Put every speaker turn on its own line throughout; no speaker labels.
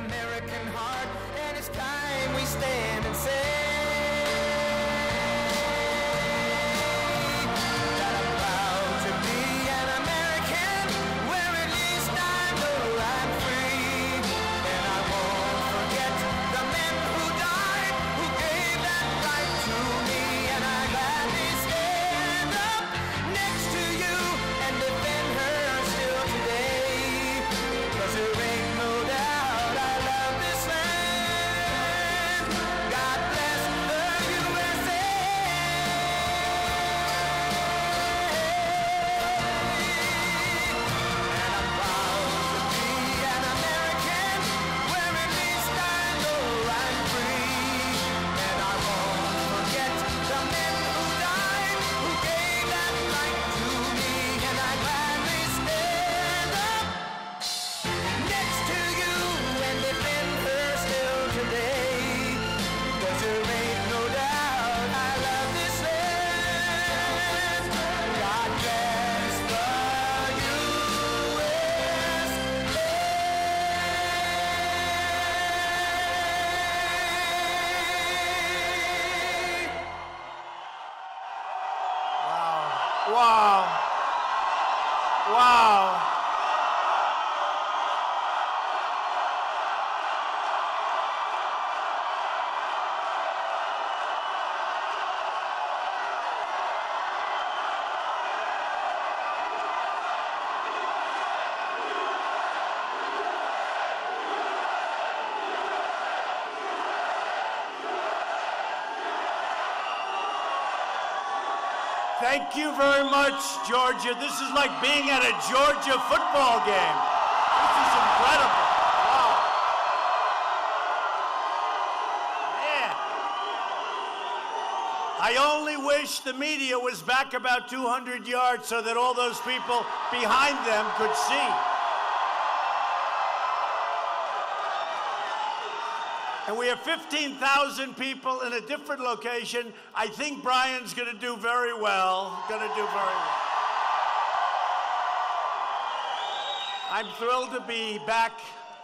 American heart, and it's time we stand and say that I'm proud to be an American, where at least I know I'm free. And I won't forget the men who died, who gave that right to me. And I gladly stand up next to you and defend her still today. 'Cause there ain't no doubt I love this land. God bless the USA. And I'm proud to be an American, where at least I know I'm free. And I won't forget the men who died, who gave that right to me. And I gladly stand up next to you and defend her still today. 'Cause there ain't no doubt I love this land. God bless the USA.
Wow. Wow. Thank you very much, Georgia. This is like being at a Georgia football game. This is incredible. Wow. Yeah. I only wish the media was back about 200 yards so that all those people behind them could see. And we have 15,000 people in a different location. I think Brian's going to do very well. I'm thrilled to be back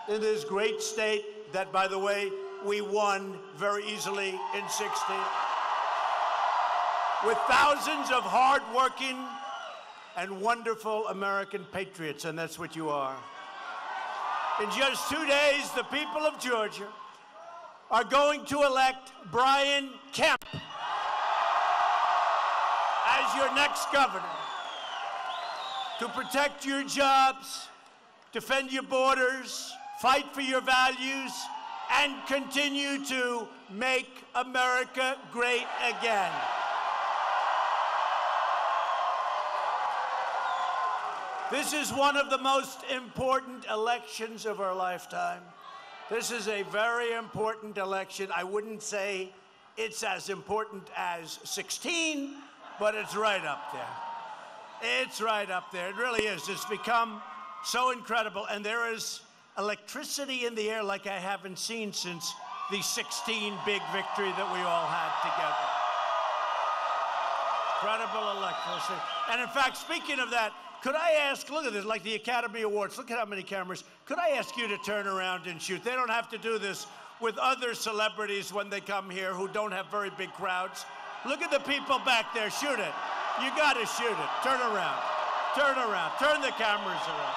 in this great state that, by the way, we won very easily in 60. With thousands of hardworking and wonderful American patriots, and that's what you are. In just 2 days, the people of Georgia are going to elect Brian Kemp as your next governor to protect your jobs, defend your borders, fight for your values, and continue to make America great again. This is one of the most important elections of our lifetime. This is a very important election. I wouldn't say it's as important as 16, but it's right up there. It's right up there. It really is. It's become so incredible. And there is electricity in the air like I haven't seen since the 16 big victory that we all had together. Incredible electricity. And in fact, speaking of that, could I ask, look at this, like the Academy Awards, look at how many cameras. Could I ask you to turn around and shoot? They don't have to do this with other celebrities when they come here who don't have very big crowds. Look at the people back there. Shoot it. You got to shoot it. Turn around. Turn around. Turn the cameras around.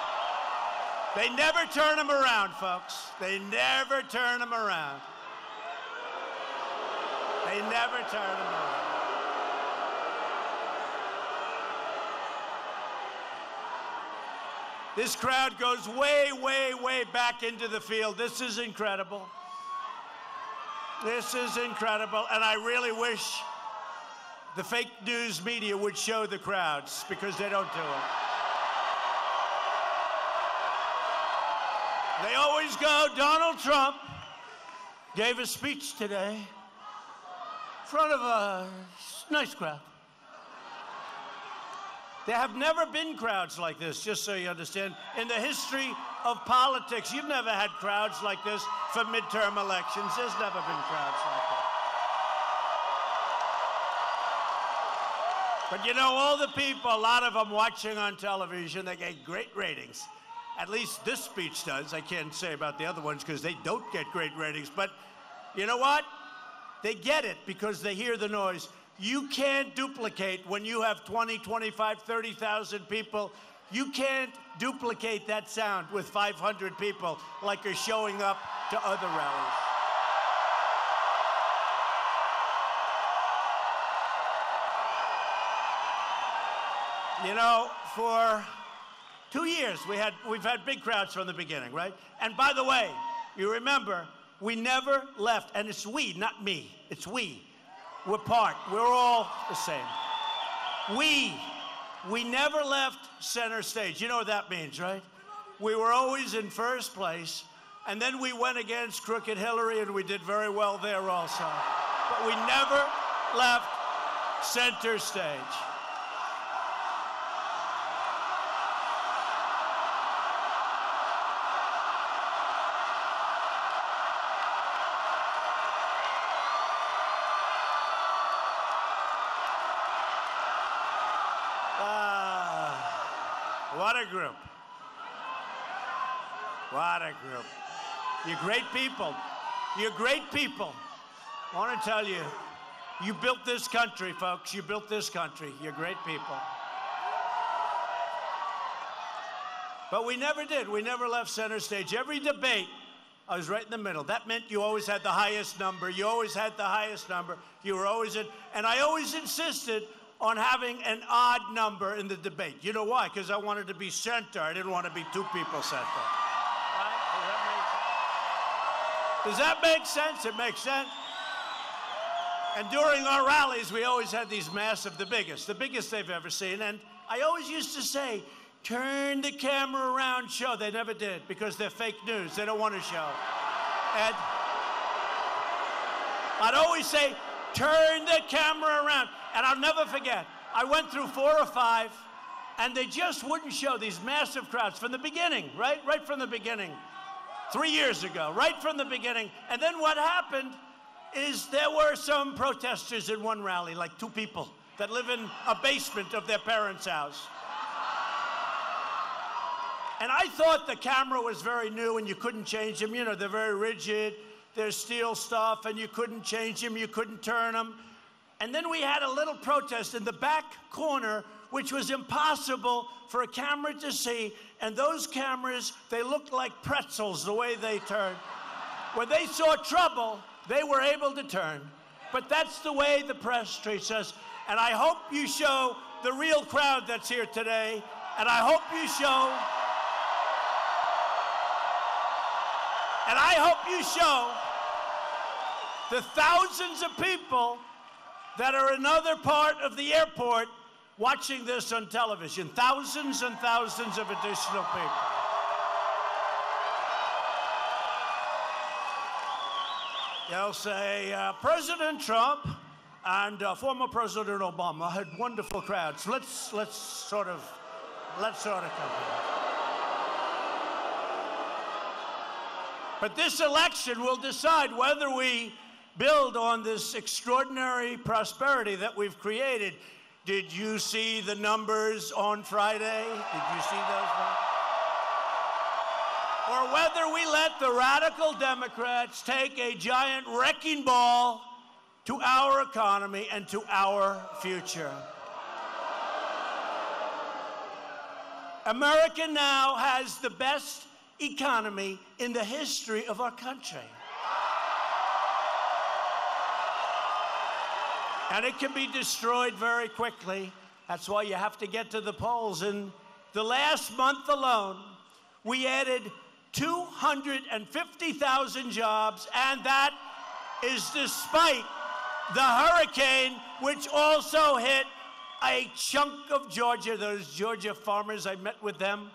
They never turn them around, folks. They never turn them around. They never turn them around. This crowd goes way, way, way back into the field. This is incredible. This is incredible. And I really wish the fake news media would show the crowds, because they don't do it. They always go, Donald Trump gave a speech today in front of a nice crowd. There have never been crowds like this, just so you understand. In the history of politics, you've never had crowds like this for midterm elections. There's never been crowds like that. But you know, all the people, a lot of them watching on television, they get great ratings. At least this speech does. I can't say about the other ones because they don't get great ratings. But you know what? They get it because they hear the noise. You can't duplicate when you have 20, 25, 30,000 people. You can't duplicate that sound with 500 people like are showing up to other rallies. You know, for 2 years, we've had big crowds from the beginning, right? And by the way, you remember, we never left, and it's we, not me. It's we. We're part. We're all the same. We never left center stage. You know what that means, right? We were always in first place, and then we went against Crooked Hillary, and we did very well there also. But we never left center stage. What a group. What a group. You're great people. You're great people. I want to tell you, you built this country, folks. You built this country. You're great people. But we never did. We never left center stage. Every debate, I was right in the middle. That meant you always had the highest number. You always had the highest number. You were always in. And I always insisted on having an odd number in the debate. You know why? Because I wanted to be center. I didn't want to be two people center. Right? Does that make sense? It makes sense. And during our rallies, we always had these massive, the biggest they've ever seen. And I always used to say, turn the camera around, show. They never did because they're fake news. They don't want to show. And I'd always say, turn the camera around. And I'll never forget, I went through 4 or 5, and they just wouldn't show these massive crowds from the beginning, right? Right from the beginning, 3 years ago, right from the beginning. And then what happened is there were some protesters in one rally, like 2 people that live in a basement of their parents' house. And I thought the camera was very new and you couldn't change them. You know, they're very rigid. They're steel stuff, and you couldn't change them. You couldn't turn them. And then we had a little protest in the back corner, which was impossible for a camera to see. And those cameras, they looked like pretzels the way they turned. When they saw trouble, they were able to turn. But that's the way the press treats us. And I hope you show the real crowd that's here today. And I hope you show... And I hope you show the thousands of people that are in another part of the airport watching this on television. Thousands and thousands of additional people. They'll say, President Trump and former President Obama had wonderful crowds. Let's sort of come here. But this election will decide whether we build on this extraordinary prosperity that we've created. Did you see the numbers on Friday? Did you see those numbers? Or whether we let the radical Democrats take a giant wrecking ball to our economy and to our future. America now has the best economy in the history of our country. And it can be destroyed very quickly. That's why you have to get to the polls. In the last month alone, we added 250,000 jobs, and that is despite the hurricane, which also hit a chunk of Georgia. Those Georgia farmers, I met with them.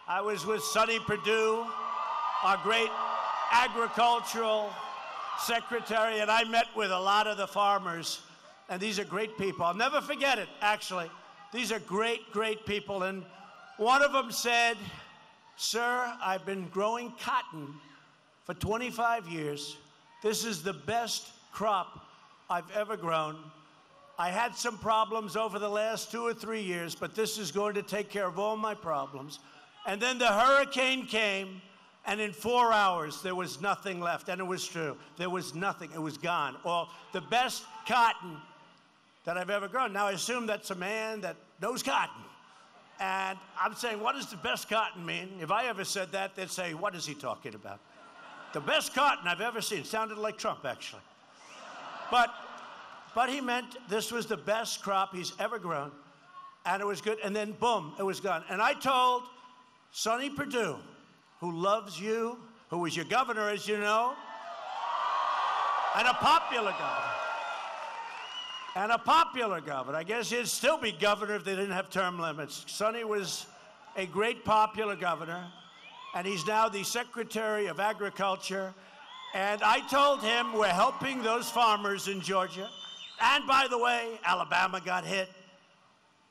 I was with Sonny Perdue, our great agricultural secretary, and I met with a lot of the farmers. And these are great people. I'll never forget it, actually. These are great, great people. And one of them said, "Sir, I've been growing cotton for 25 years. This is the best crop I've ever grown. I had some problems over the last 2 or 3 years, but this is going to take care of all my problems." And then the hurricane came, and in 4 hours, there was nothing left. And it was true. There was nothing. It was gone. All the best cotton that I've ever grown. Now, I assume that's a man that knows cotton. And I'm saying, what does the best cotton mean? If I ever said that, they'd say, what is he talking about? The best cotton I've ever seen. Sounded like Trump, actually. But he meant this was the best crop he's ever grown. And it was good. And then, boom, it was gone. And I told Sonny Perdue, who loves you, who was your governor, as you know, and a popular governor. And a popular governor. I guess he'd still be governor if they didn't have term limits. Sonny was a great popular governor, and he's now the Secretary of Agriculture. And I told him we're helping those farmers in Georgia. And by the way, Alabama got hit.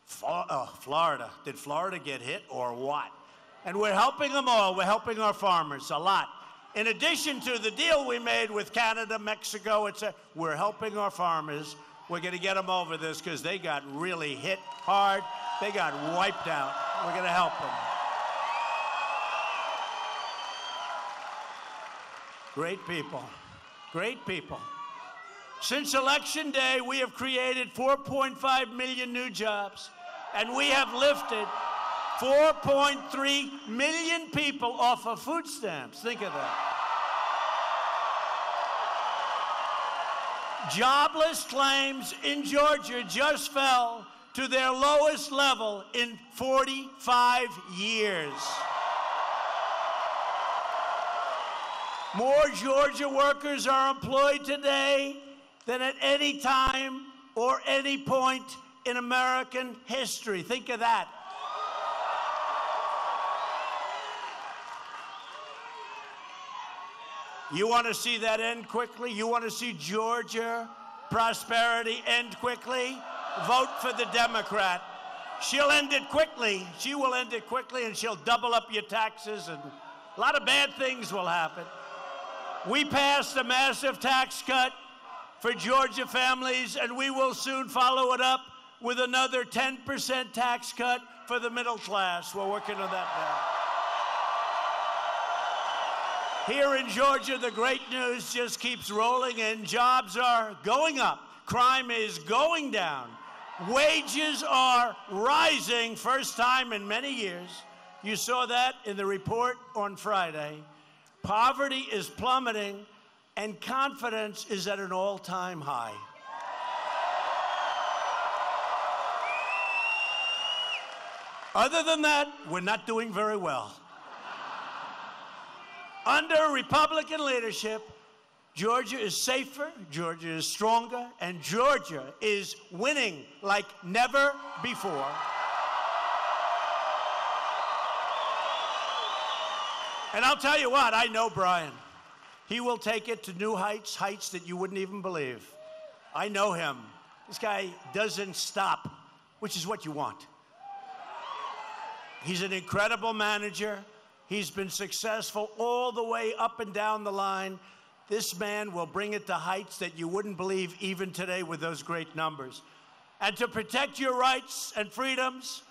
Florida. Did Florida get hit or what? And we're helping them all. We're helping our farmers a lot. In addition to the deal we made with Canada, Mexico, we're helping our farmers. We're going to get them over this because they got really hit hard. They got wiped out. We're going to help them. Great people. Great people. Since Election Day, we have created 4.5 million new jobs, and we have lifted 4.3 million people off of food stamps. Think of that. Jobless claims in Georgia just fell to their lowest level in 45 years. More Georgia workers are employed today than at any time or any point in American history. Think of that. You want to see that end quickly? You want to see Georgia prosperity end quickly? Vote for the Democrat. She'll end it quickly. She will end it quickly, and she'll double up your taxes, and a lot of bad things will happen. We passed a massive tax cut for Georgia families, and we will soon follow it up with another 10% tax cut for the middle class. We're working on that now. Here in Georgia, the great news just keeps rolling in. Jobs are going up. Crime is going down. Wages are rising, first time in many years. You saw that in the report on Friday. Poverty is plummeting, and confidence is at an all-time high. Other than that, we're not doing very well. Under Republican leadership, Georgia is safer, Georgia is stronger, and Georgia is winning like never before. And I'll tell you what, I know Brian. He will take it to new heights, heights that you wouldn't even believe. I know him. This guy doesn't stop, which is what you want. He's an incredible manager. He's been successful all the way up and down the line. This man will bring it to heights that you wouldn't believe even today with those great numbers. And to protect your rights and freedoms,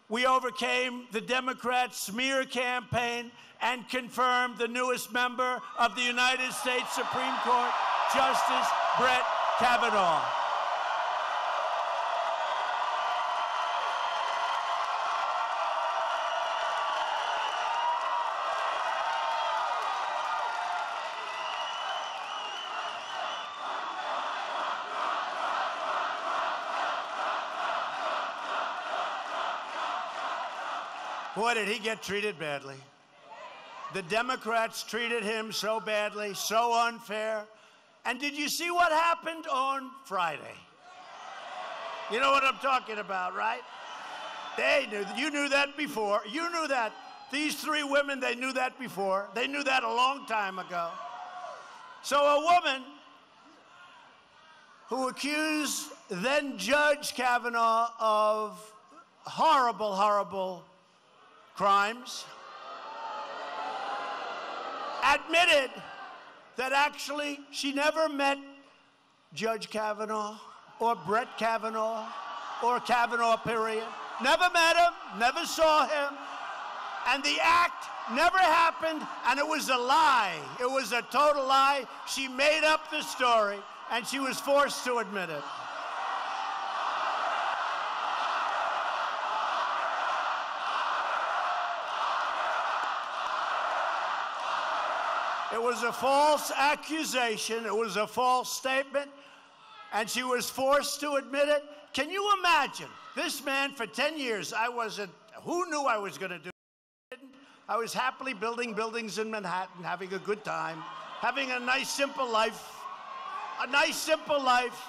we overcame the Democrats' smear campaign and confirmed the newest member of the United States Supreme Court, Justice Brett Kavanaugh. Boy, did he get treated badly. The Democrats treated him so badly, so unfair. And did you see what happened on Friday? You know what I'm talking about, right? They knew. You knew that before. You knew that. These three women, they knew that before. They knew that a long time ago. So a woman who accused then Judge Kavanaugh of horrible, horrible crimes admitted that actually she never met Judge Kavanaugh or Brett Kavanaugh or Kavanaugh, period. Never met him, never saw him. And the act never happened, and it was a lie. It was a total lie. She made up the story, and she was forced to admit it. It was a false accusation. It was a false statement, and she was forced to admit it. Can you imagine? This man, for 10 years, who knew I was going to do it? I was happily building buildings in Manhattan, having a good time, having a nice, simple life. A nice, simple life.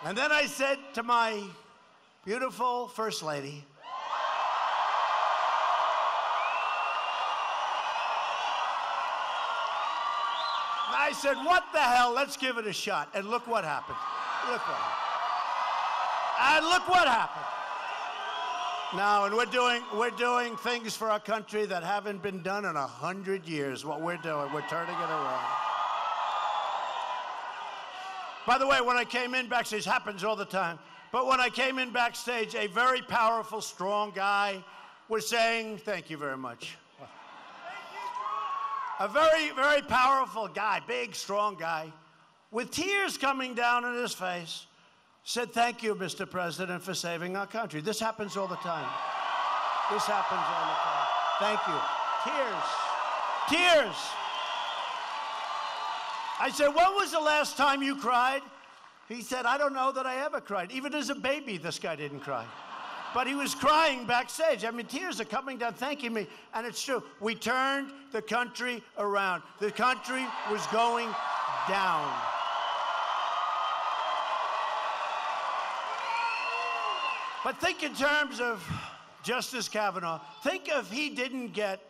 And then I said to my beautiful First Lady, I said, what the hell, let's give it a shot. And look what happened. Look what happened. And look what happened. Now, and we're doing things for our country that haven't been done in 100 years. What we're doing, we're turning it around. By the way, when I came in backstage, happens all the time, but when I came in backstage, a very powerful, strong guy was saying, thank you very much. A very, very powerful guy, big, strong guy, with tears coming down in his face, said, thank you, Mr. President, for saving our country. This happens all the time. This happens all the time. Thank you. Tears. Tears. I said, when was the last time you cried? He said, I don't know that I ever cried. Even as a baby, this guy didn't cry. But he was crying backstage. I mean, tears are coming down, thanking me. And it's true. We turned the country around. The country was going down. But think in terms of Justice Kavanaugh. Think if he didn't get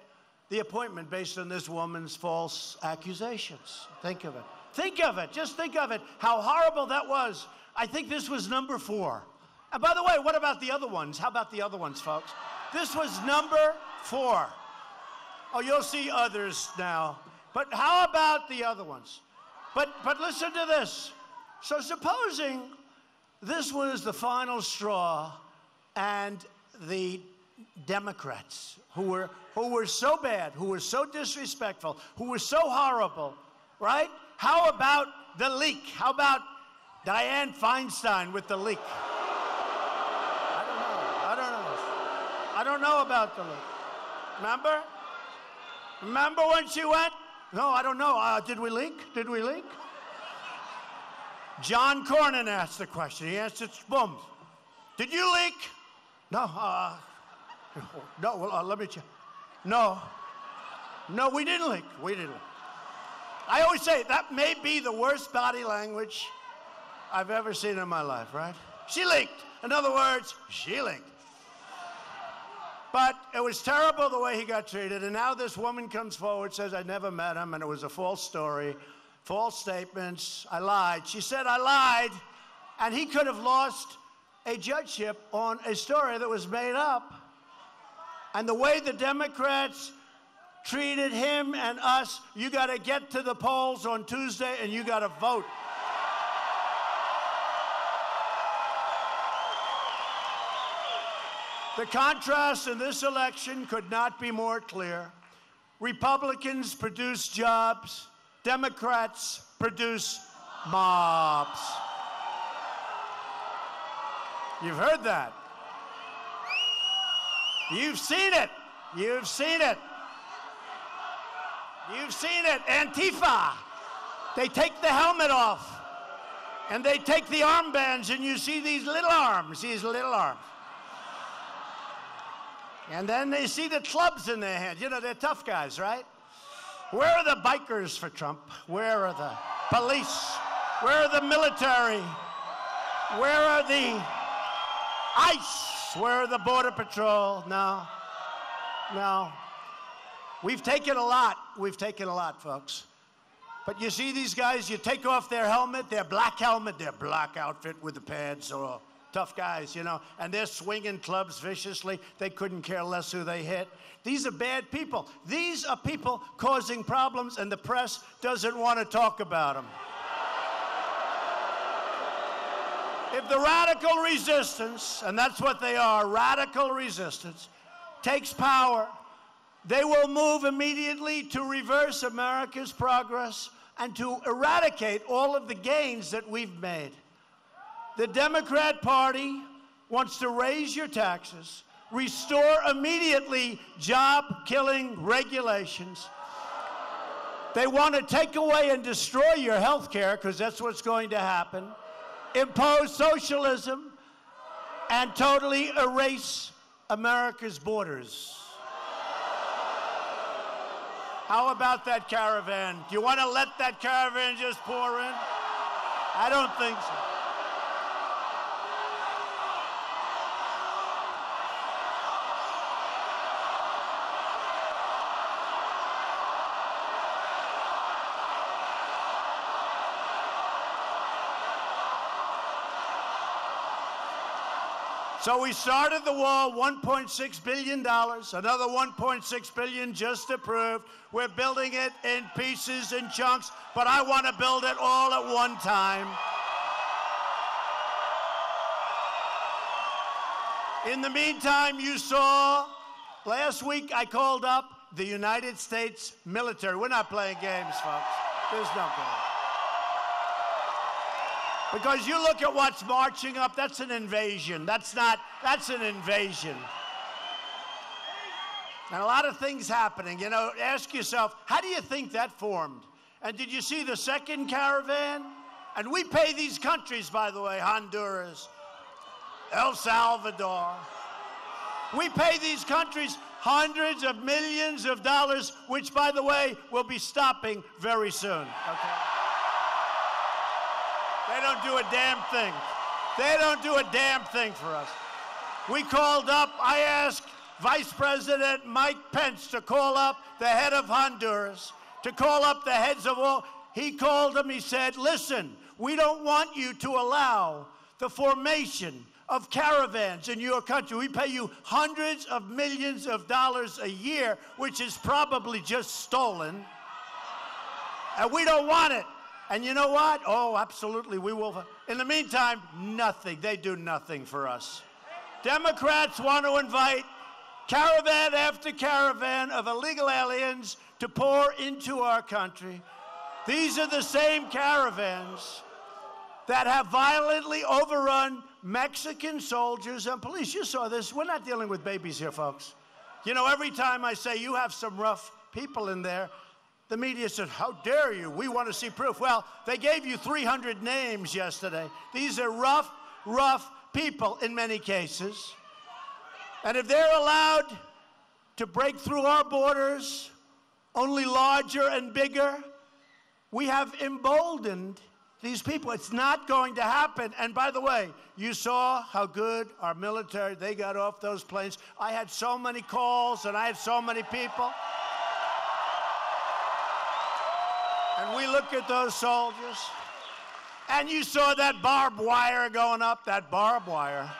the appointment based on this woman's false accusations. Think of it. Think of it. Just think of it. How horrible that was. I think this was number 4. And by the way, what about the other ones? How about the other ones, folks? This was number 4. Oh, you'll see others now. But how about the other ones? But listen to this. So supposing this was the final straw and the Democrats who were so bad, who were so disrespectful, who were so horrible, right? How about the leak? How about Dianne Feinstein with the leak? I don't know about the leak. Remember? Remember when she went? No, I don't know. Did we leak? Did we leak? John Cornyn asked the question. He answered, boom. Did you leak? No. No, well, let me check. No. No, we didn't leak. We didn't leak. I always say that may be the worst body language I've ever seen in my life, right? She leaked. In other words, she leaked. But it was terrible the way he got treated. And now this woman comes forward, says, I never met him, and it was a false story, false statements. I lied. She said, I lied. And he could have lost a judgeship on a story that was made up. And the way the Democrats treated him and us, you got to get to the polls on Tuesday and you got to vote. The contrast in this election could not be more clear. Republicans produce jobs, Democrats produce mobs. You've heard that. You've seen it. You've seen it. You've seen it. Antifa. They take the helmet off and they take the armbands and you see these little arms, And then they see the clubs in their hand. You know, they're tough guys, right? Where are the bikers for Trump? Where are the police? Where are the military? Where are the ICE? Where are the Border Patrol? No. No. We've taken a lot. We've taken a lot, folks. But you see these guys, you take off their helmet, their black outfit with the pads, or tough guys, you know, and they're swinging clubs viciously. They couldn't care less who they hit. These are bad people. These are people causing problems, and the press doesn't want to talk about them. If the radical resistance, and that's what they are, radical resistance, takes power, they will move immediately to reverse America's progress and to eradicate all of the gains that we've made. The Democrat Party wants to raise your taxes, restore immediately job-killing regulations. They want to take away and destroy your health care, because that's what's going to happen, impose socialism, and totally erase America's borders. How about that caravan? Do you want to let that caravan just pour in? I don't think so. So we started the wall, $1.6 billion, another $1.6 billion just approved. We're building it in pieces and chunks, but I want to build it all at one time. In the meantime, you saw, last week I called up the United States military. We're not playing games, folks. There's no game. Because you look at what's marching up, that's an invasion. That's an invasion. And a lot of things happening. You know, ask yourself, how do you think that formed? And did you see the second caravan? And we pay these countries, by the way, Honduras, El Salvador. We pay these countries hundreds of millions of dollars, which, by the way, will be stopping very soon. Okay? They don't do a damn thing. They don't do a damn thing for us. We called up, I asked Vice President Mike Pence to call up the head of Honduras, to call up the heads of all. He called them, he said, listen, we don't want you to allow the formation of caravans in your country. We pay you hundreds of millions of dollars a year, which is probably just stolen, and we don't want it. And you know what? Oh, absolutely, we will. In the meantime, nothing. They do nothing for us. Democrats want to invite caravan after caravan of illegal aliens to pour into our country. These are the same caravans that have violently overrun Mexican soldiers and police. You saw this. We're not dealing with babies here, folks. You know, every time I say you have some rough people in there, the media said, how dare you? We want to see proof. Well, they gave you 300 names yesterday. These are rough people in many cases. And if they're allowed to break through our borders, only larger and bigger, we have emboldened these people. It's not going to happen. And by the way, you saw how good our military, they got off those planes. I had so many calls and I had so many people. And we look at those soldiers, and you saw that barbed wire going up, that barbed wire.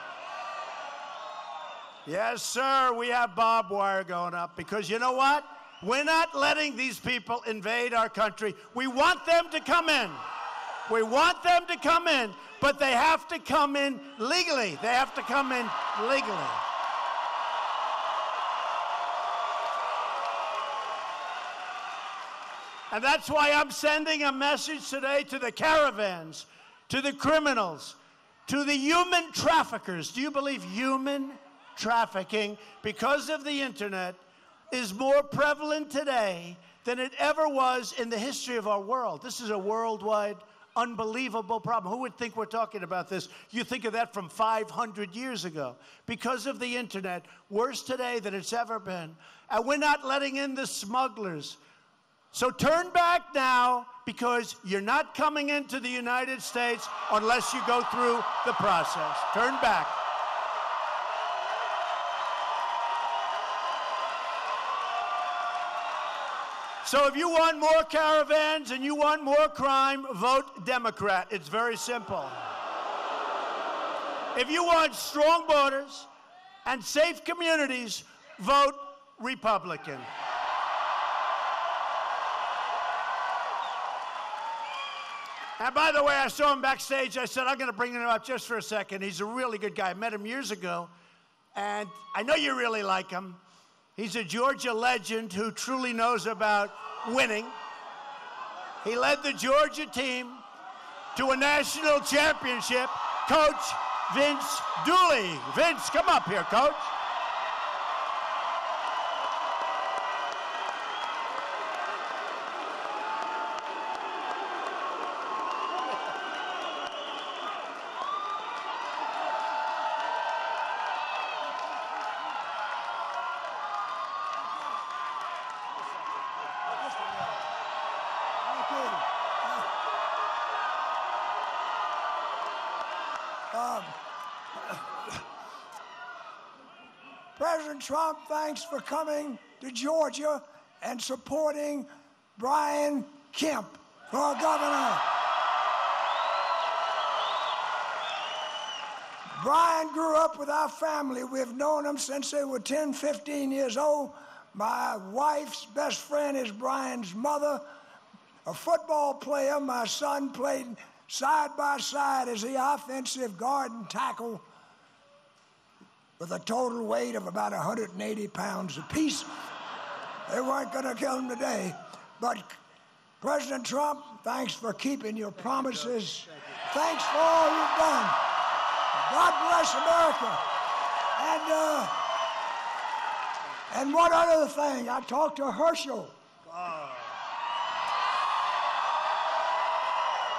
Yes, sir, we have barbed wire going up, because you know what? We're not letting these people invade our country. We want them to come in. We want them to come in, but they have to come in legally. They have to come in legally. And that's why I'm sending a message today to the caravans, to the criminals, to the human traffickers. Do you believe human trafficking, because of the internet, is more prevalent today than it ever was in the history of our world? This is a worldwide, unbelievable problem. Who would think we're talking about this? You think of that from 500 years ago. Because of the internet, worse today than it's ever been. And we're not letting in the smugglers. So turn back now, because you're not coming into the United States unless you go through the process. Turn back. So if you want more caravans and you want more crime, vote Democrat. It's very simple. If you want strong borders and safe communities, vote Republican. And by the way, I saw him backstage. I said, I'm going to bring him up just for a second. He's a really good guy. I met him years ago, and I know you really like him. He's a Georgia legend who truly knows about winning. He led the Georgia team to a national championship. Coach Vince Dooley. Vince, come up here, Coach.
President Trump, thanks for coming to Georgia and supporting Brian Kemp for governor. Brian grew up with our family. We've known him since they were 10, 15 years old. My wife's best friend is Brian's mother, a football player. My son played side by side as the offensive guard and tackle with a total weight of about 180 pounds apiece. They weren't going to kill him today. But President Trump, thanks for keeping your promises. Thanks for all you've done. God bless America. And one other thing, I talked to Herschel.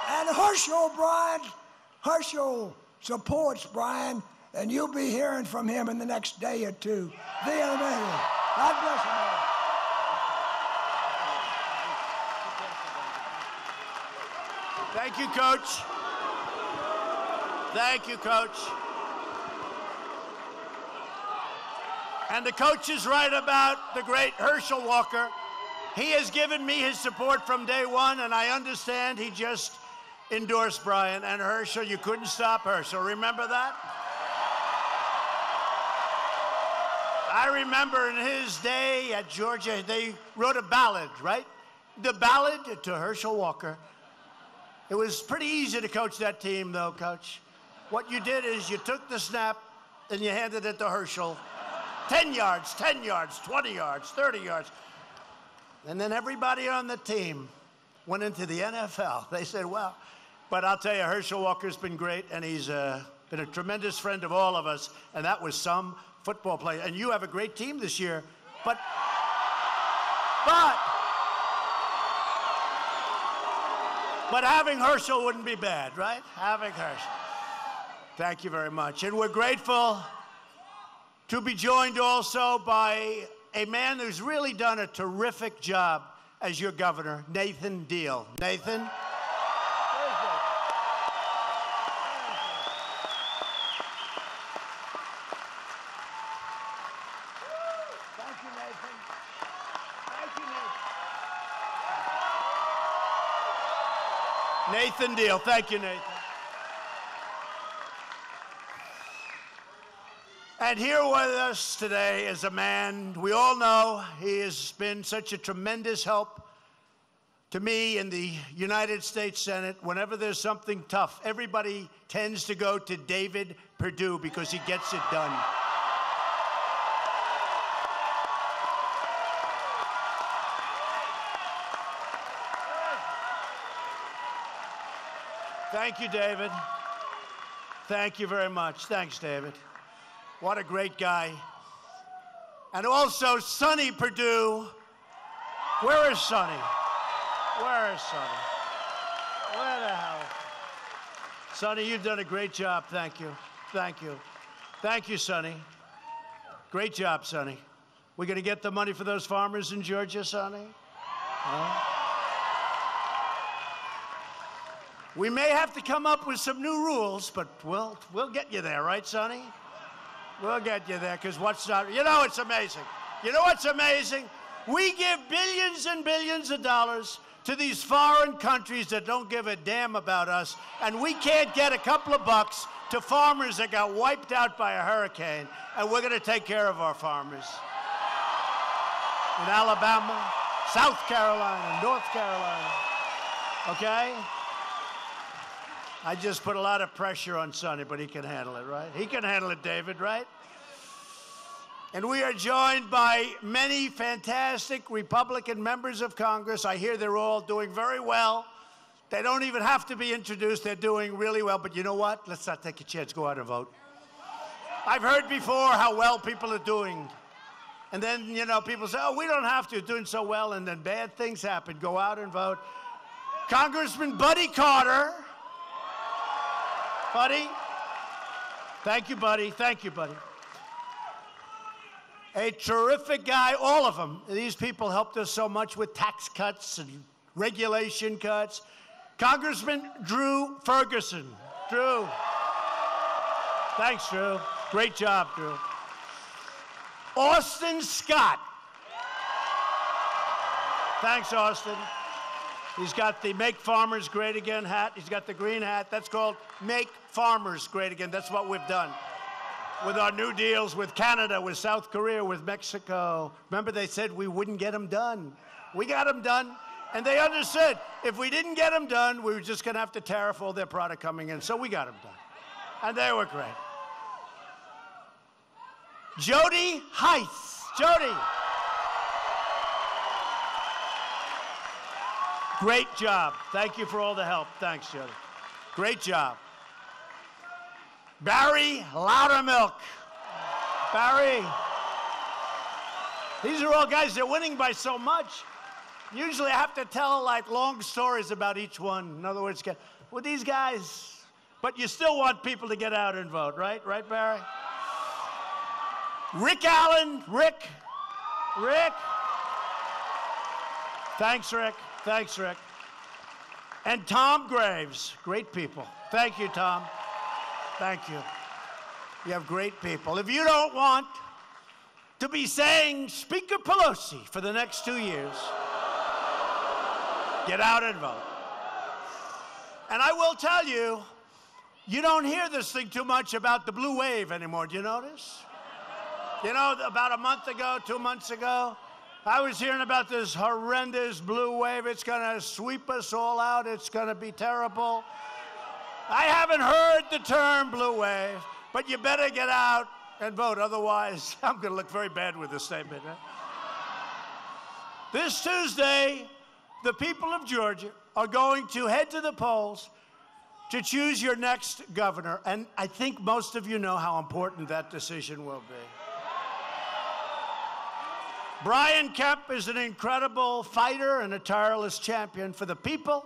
And Herschel supports Brian, and you'll be hearing from him in the next day or two via the mail. God bless America.
Thank you, Coach. Thank you, Coach. And the coach is right about the great Herschel Walker. He has given me his support from day one, and I understand he just endorsed Brian. And Herschel, you couldn't stop Herschel. Remember that? I remember in his day at Georgia, they wrote a ballad, right? The ballad to Herschel Walker. It was pretty easy to coach that team, though, Coach. What you did is you took the snap and you handed it to Herschel. 10 yards, 10 yards, 20 yards, 30 yards. And then everybody on the team went into the NFL. They said, well, but I'll tell you, Herschel Walker's been great, and he's been a tremendous friend of all of us, and that was some football player. And you have a great team this year, but having Herschel wouldn't be bad, right? Having Herschel. Thank you very much. And we're grateful to be joined also by a man who's really done a terrific job as your governor, Nathan Deal. Nathan?
Thank you, Nathan.
Nathan Deal. Thank you, Nathan. And here with us today is a man we all know. He has been such a tremendous help to me in the United States Senate. Whenever there's something tough, everybody tends to go to David Perdue because he gets it done. Thank you, David. Thank you very much. Thanks, David. What a great guy. And also, Sonny Perdue. Where is Sonny? Where is Sonny? Where the hell? Sonny, you've done a great job. Thank you. Thank you. Thank you, Sonny. Great job, Sonny. We're going to get the money for those farmers in Georgia, Sonny? Huh? We may have to come up with some new rules, but we'll get you there, right, Sonny? We'll get you there, because what's not... You know, it's amazing. You know what's amazing? We give billions and billions of dollars to these foreign countries that don't give a damn about us, and we can't get a couple of bucks to farmers that got wiped out by a hurricane, and we're going to take care of our farmers. In Alabama, South Carolina, North Carolina, okay? I just put a lot of pressure on Sonny, but he can handle it, right? He can handle it, David, right? And we are joined by many fantastic Republican members of Congress. I hear they're all doing very well. They don't even have to be introduced. They're doing really well. But you know what? Let's not take a chance. Go out and vote. I've heard before how well people are doing. And then, you know, people say, oh, we don't have to. Doing so well. And then bad things happen. Go out and vote. Congressman Buddy Carter. Buddy. Thank you, Buddy. Thank you, Buddy. A terrific guy, all of them. These people helped us so much with tax cuts and regulation cuts. Congressman Drew Ferguson. Drew. Thanks, Drew. Great job, Drew. Austin Scott. Thanks, Austin. He's got the Make Farmers Great Again hat. He's got the green hat. That's called Make Farmers Great Again. That's what we've done with our new deals with Canada, with South Korea, with Mexico. Remember, they said we wouldn't get them done. We got them done, and they understood if we didn't get them done, we were just going to have to tariff all their product coming in. So we got them done, and they were great. Jody Heiss. Jody. Great job. Thank you for all the help. Thanks, Jody. Great job. Barry Loudermilk. Barry. These are all guys that are winning by so much. Usually I have to tell like long stories about each one. In other words, with these guys, but you still want people to get out and vote, right? Right, Barry? Rick Allen. Rick. Thanks, Rick. Thanks, Rick. And Tom Graves. Great people. Thank you, Tom. Thank you. You have great people. If you don't want to be saying Speaker Pelosi for the next 2 years, get out and vote. And I will tell you, you don't hear this thing too much about the blue wave anymore. Do you notice? You know, about a month ago, 2 months ago, I was hearing about this horrendous blue wave. It's going to sweep us all out. It's going to be terrible. I haven't heard the term blue wave, but you better get out and vote. Otherwise, I'm going to look very bad with this statement. Right? This Tuesday, the people of Georgia are going to head to the polls to choose your next governor. And I think most of you know how important that decision will be. Brian Kemp is an incredible fighter and a tireless champion for the people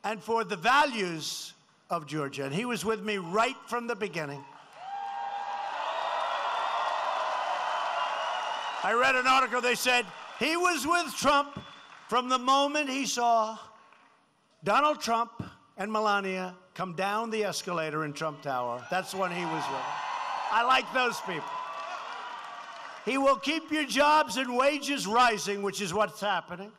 and for the values of Georgia. And he was with me right from the beginning. I read an article, they said he was with Trump from the moment he saw Donald Trump and Melania come down the escalator in Trump Tower. That's when he was with them. I like those people. He will keep your jobs and wages rising, which is what's happening.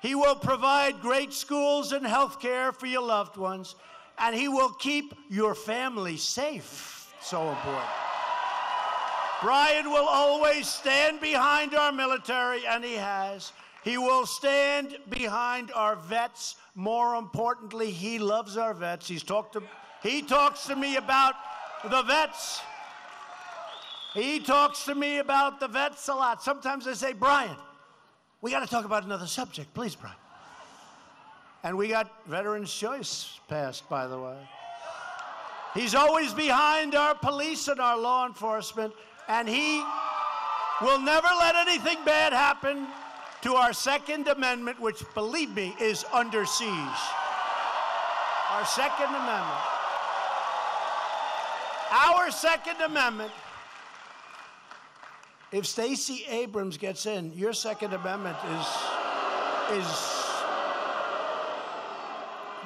He will provide great schools and health care for your loved ones. And he will keep your family safe. So important. Brian will always stand behind our military, and he has. He will stand behind our vets. More importantly, he loves our vets. He talks to me about the vets. He talks to me about the vets a lot. Sometimes I say, Brian, we got to talk about another subject. Please, Brian. And we got Veterans' Choice passed, by the way. He's always behind our police and our law enforcement, and he will never let anything bad happen to our Second Amendment, which, believe me, is under siege. Our Second Amendment. Our Second Amendment. If Stacey Abrams gets in, your Second Amendment is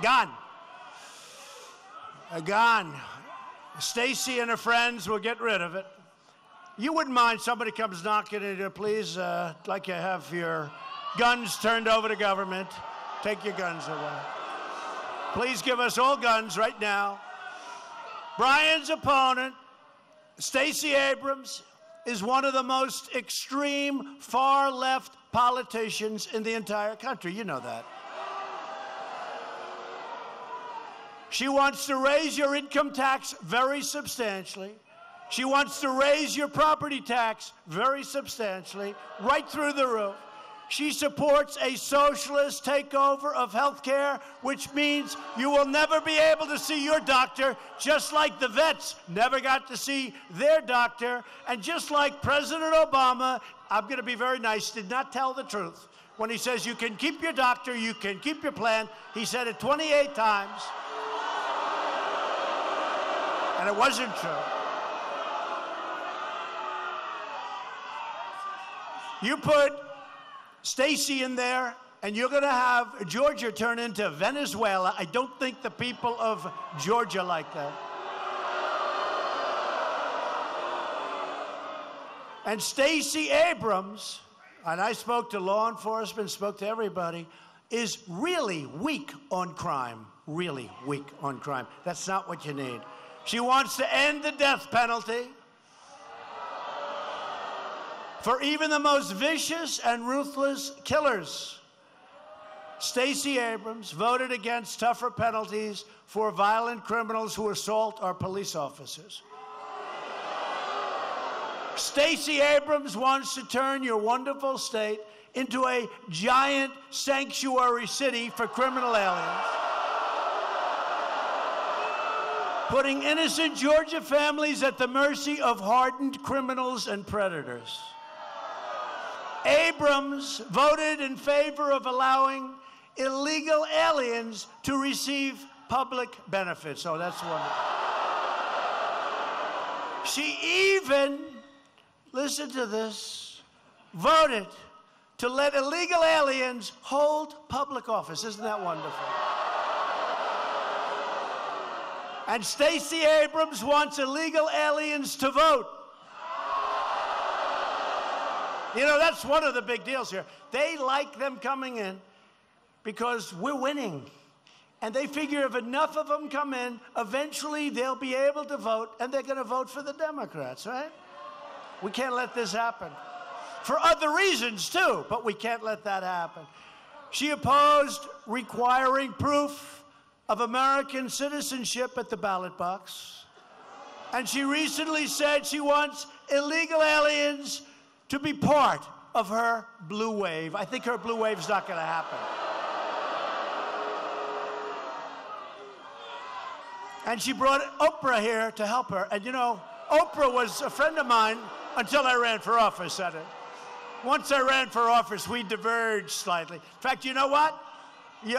gone. Gone. Stacey and her friends will get rid of it. You wouldn't mind somebody comes knocking at you, please, I'd like you to have your guns turned over to government. Take your guns away. Please give us all guns right now. Brian's opponent, Stacey Abrams, is one of the most extreme far-left politicians in the entire country. You know that. She wants to raise your income tax very substantially. She wants to raise your property tax very substantially, right through the roof. She supports a socialist takeover of health care, which means you will never be able to see your doctor, just like the vets never got to see their doctor, and just like President Obama, I'm going to be very nice, did not tell the truth. When he says you can keep your doctor, you can keep your plan, he said it 28 times. And it wasn't true. You put Stacey in there, and you're going to have Georgia turn into Venezuela. I don't think the people of Georgia like that. And Stacey Abrams, and I spoke to law enforcement, spoke to everybody, is really weak on crime. Really weak on crime. That's not what you need. She wants to end the death penalty for even the most vicious and ruthless killers. Stacey Abrams voted against tougher penalties for violent criminals who assault our police officers. Stacey Abrams wants to turn your wonderful state into a giant sanctuary city for criminal aliens, putting innocent Georgia families at the mercy of hardened criminals and predators. Abrams voted in favor of allowing illegal aliens to receive public benefits. Oh, that's wonderful. She even, listen to this, voted to let illegal aliens hold public office. Isn't that wonderful? And Stacey Abrams wants illegal aliens to vote. You know, that's one of the big deals here. They like them coming in because we're winning. And they figure if enough of them come in, eventually they'll be able to vote, and they're going to vote for the Democrats, right? We can't let this happen. For other reasons, too, but we can't let that happen. She opposed requiring proof of American citizenship at the ballot box. And she recently said she wants illegal aliens to be part of her blue wave. I think her blue wave's not going to happen. And she brought Oprah here to help her. And you know, Oprah was a friend of mine until I ran for office. Once I ran for office, we diverged slightly. In fact, you know what?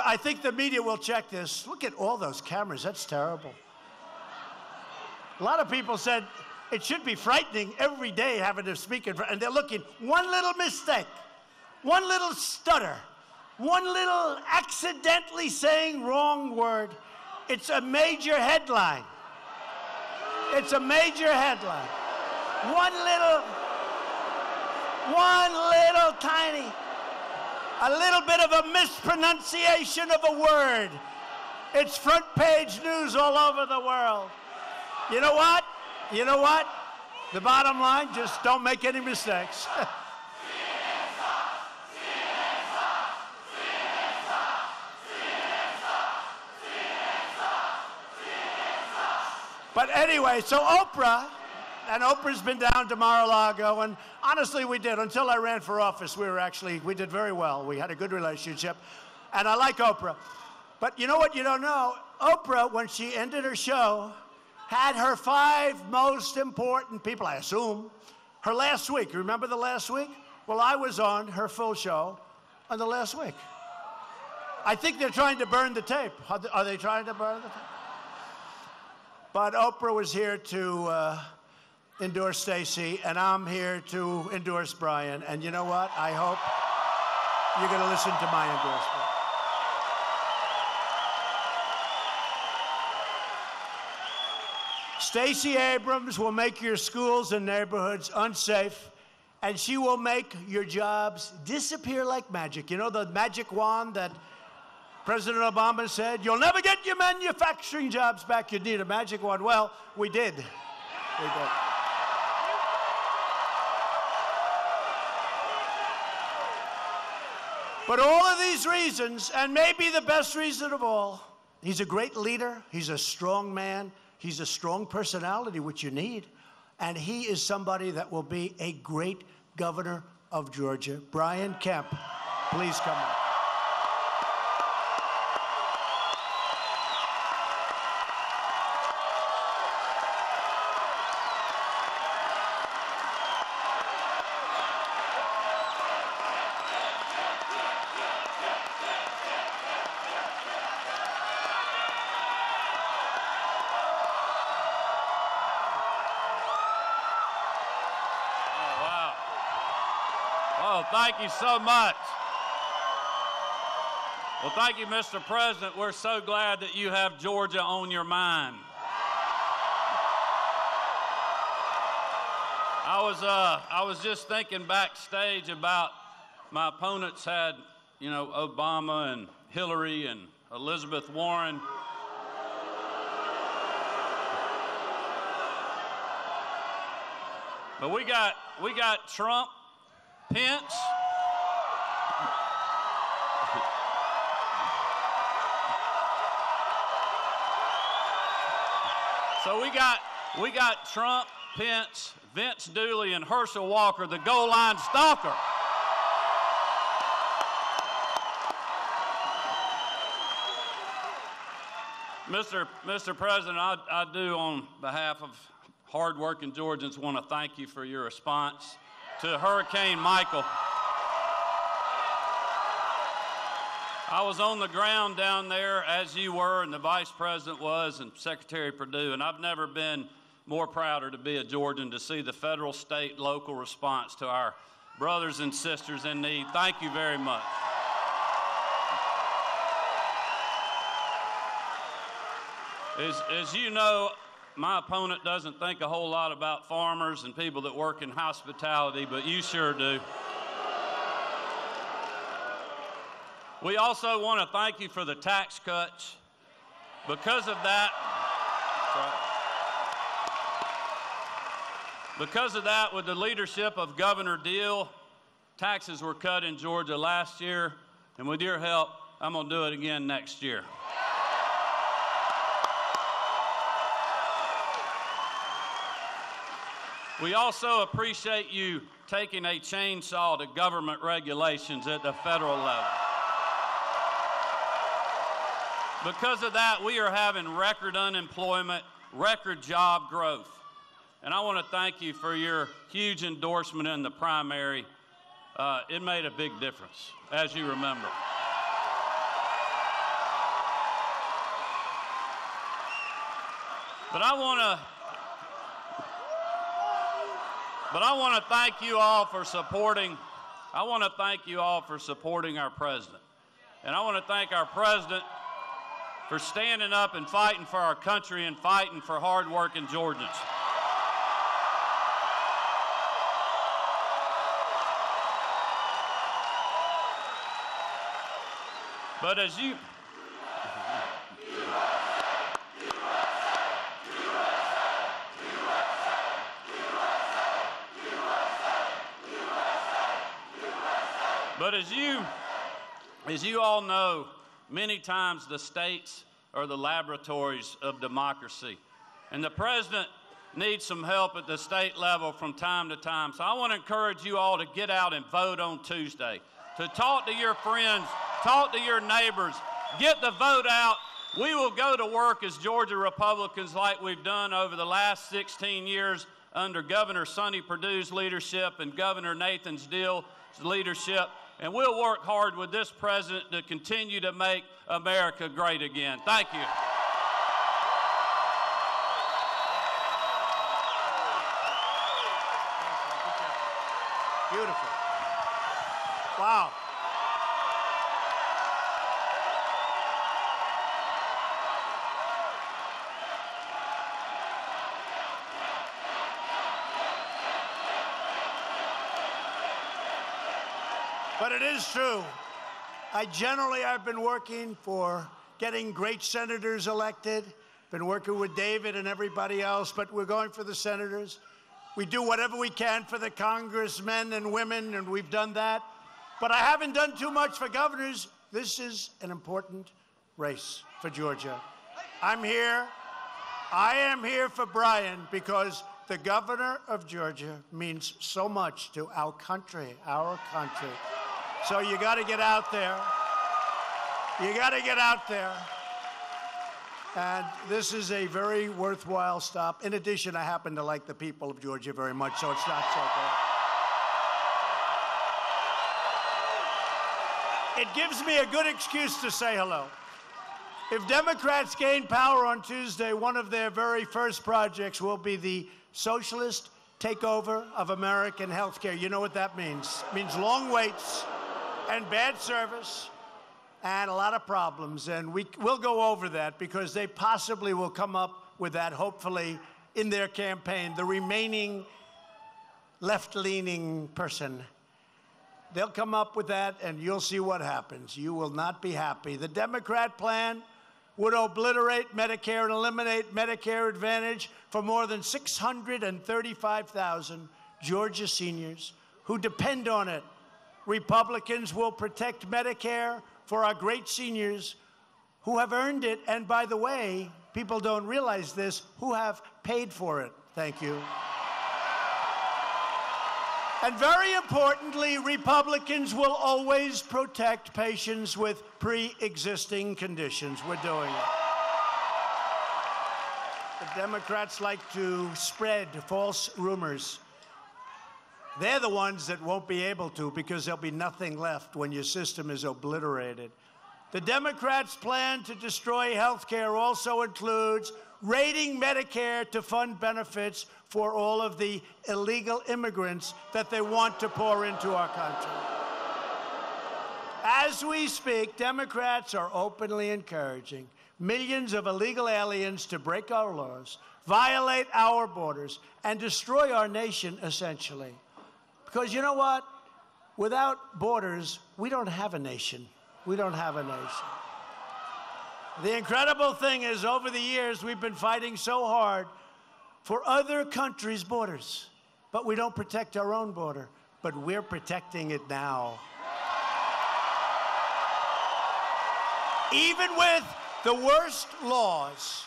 I think the media will check this. Look at all those cameras. That's terrible. A lot of people said, it should be frightening every day having to speak in front, and they're looking. One little mistake, one little stutter, one little accidentally saying wrong word. It's a major headline. It's a major headline. One little tiny, a little bit of a mispronunciation of a word. It's front page news all over the world. You know what? You know what? The bottom line, just don't make any mistakes. But anyway, so Oprah, and Oprah's been down to Mar-a-Lago, and honestly, we did. Until I ran for office, we did very well. We had a good relationship, and I like Oprah. But you know what you don't know? Oprah, when she ended her show, had her 5 most important people, I assume, her last week. Remember the last week? Well, I was on her full show on the last week. I think they're trying to burn the tape. Are they trying to burn the tape? But Oprah was here to endorse Stacey, and I'm here to endorse Brian. And you know what? I hope you're going to listen to my endorsement. Stacey Abrams will make your schools and neighborhoods unsafe, and she will make your jobs disappear like magic. You know the magic wand that President Obama said, you'll never get your manufacturing jobs back, you need a magic wand. Well, we did. We did. But all of these reasons, and maybe the best reason of all, he's a great leader, he's a strong man, he's a strong personality, which you need. and he is somebody that will be a great governor of Georgia. Brian Kemp, please come up.
Thank you so much. Well, thank you, Mr. President. We're so glad that you have Georgia on your mind. I was just thinking backstage about my opponents had, you know, Obama and Hillary and Elizabeth Warren. But we got Trump, Pence. So we got Trump, Pence, Vince Dooley, and Herschel Walker, the goal line stalker. Mr. President, I do, on behalf of hardworking Georgians, want to thank you for your response to Hurricane Michael. I was on the ground down there, as you were, and the Vice President was, and Secretary Perdue, and I've never been more prouder to be a Georgian, to see the federal, state, local response to our brothers and sisters in need. Thank you very much. As you know, my opponent doesn't think a whole lot about farmers and people that work in hospitality, but you sure do. We also want to thank you for the tax cuts. Because of that, with the leadership of Governor Deal, taxes were cut in Georgia last year, and with your help, I'm going to do it again next year. We also appreciate you taking a chainsaw to government regulations at the federal level. Because of that, we are having record unemployment, record job growth. And I want to thank you for your huge endorsement in the primary. It made a big difference, as you remember. But I want to thank you all for supporting. I want to thank you all for supporting our president. And I want to thank our president for standing up and fighting for our country and fighting for hard-working Georgians. But as you... But as you all know, many times the states are the laboratories of democracy. And the president needs some help at the state level from time to time. So I want to encourage you all to get out and vote on Tuesday, to talk to your friends, talk to your neighbors, get the vote out. We will go to work as Georgia Republicans like we've done over the last 16 years under Governor Sonny Perdue's leadership and Governor Nathan Deal's leadership. And we'll work hard with this president to continue to make America great again. Thank you.
Beautiful. Wow. But it is true. I've been working for getting great senators elected, been working with David and everybody else, but we're going for the senators. We do whatever we can for the congressmen and women, and we've done that. But I haven't done too much for governors. This is an important race for Georgia. I am here for Brian because the governor of Georgia means so much to our country, So you got to get out there. You got to get out there. And this is a very worthwhile stop. In addition, I happen to like the people of Georgia very much, so it's not so bad. It gives me a good excuse to say hello. If Democrats gain power on Tuesday, one of their very first projects will be the socialist takeover of American health care. You know what that means? It means long waits and bad service and a lot of problems. And we'll go over that because they possibly will come up with that, hopefully, in their campaign. The remaining left-leaning person, they'll come up with that, and you'll see what happens. You will not be happy. The Democrat plan would obliterate Medicare and eliminate Medicare Advantage for more than 635,000 Georgia seniors who depend on it. Republicans will protect Medicare for our great seniors who have earned it, and by the way, people don't realize this, who have paid for it. Thank you. And very importantly, Republicans will always protect patients with pre-existing conditions. We're doing it. The Democrats like to spread false rumors. They're the ones that won't be able to because there'll be nothing left when your system is obliterated. The Democrats' plan to destroy health care also includes raiding Medicare to fund benefits for all of the illegal immigrants that they want to pour into our country. As we speak, Democrats are openly encouraging millions of illegal aliens to break our laws, violate our borders, and destroy our nation, essentially. Because you know what? Without borders, we don't have a nation. We don't have a nation. The incredible thing is, over the years, we've been fighting so hard for other countries' borders, but we don't protect our own border. But we're protecting it now. Even with the worst laws,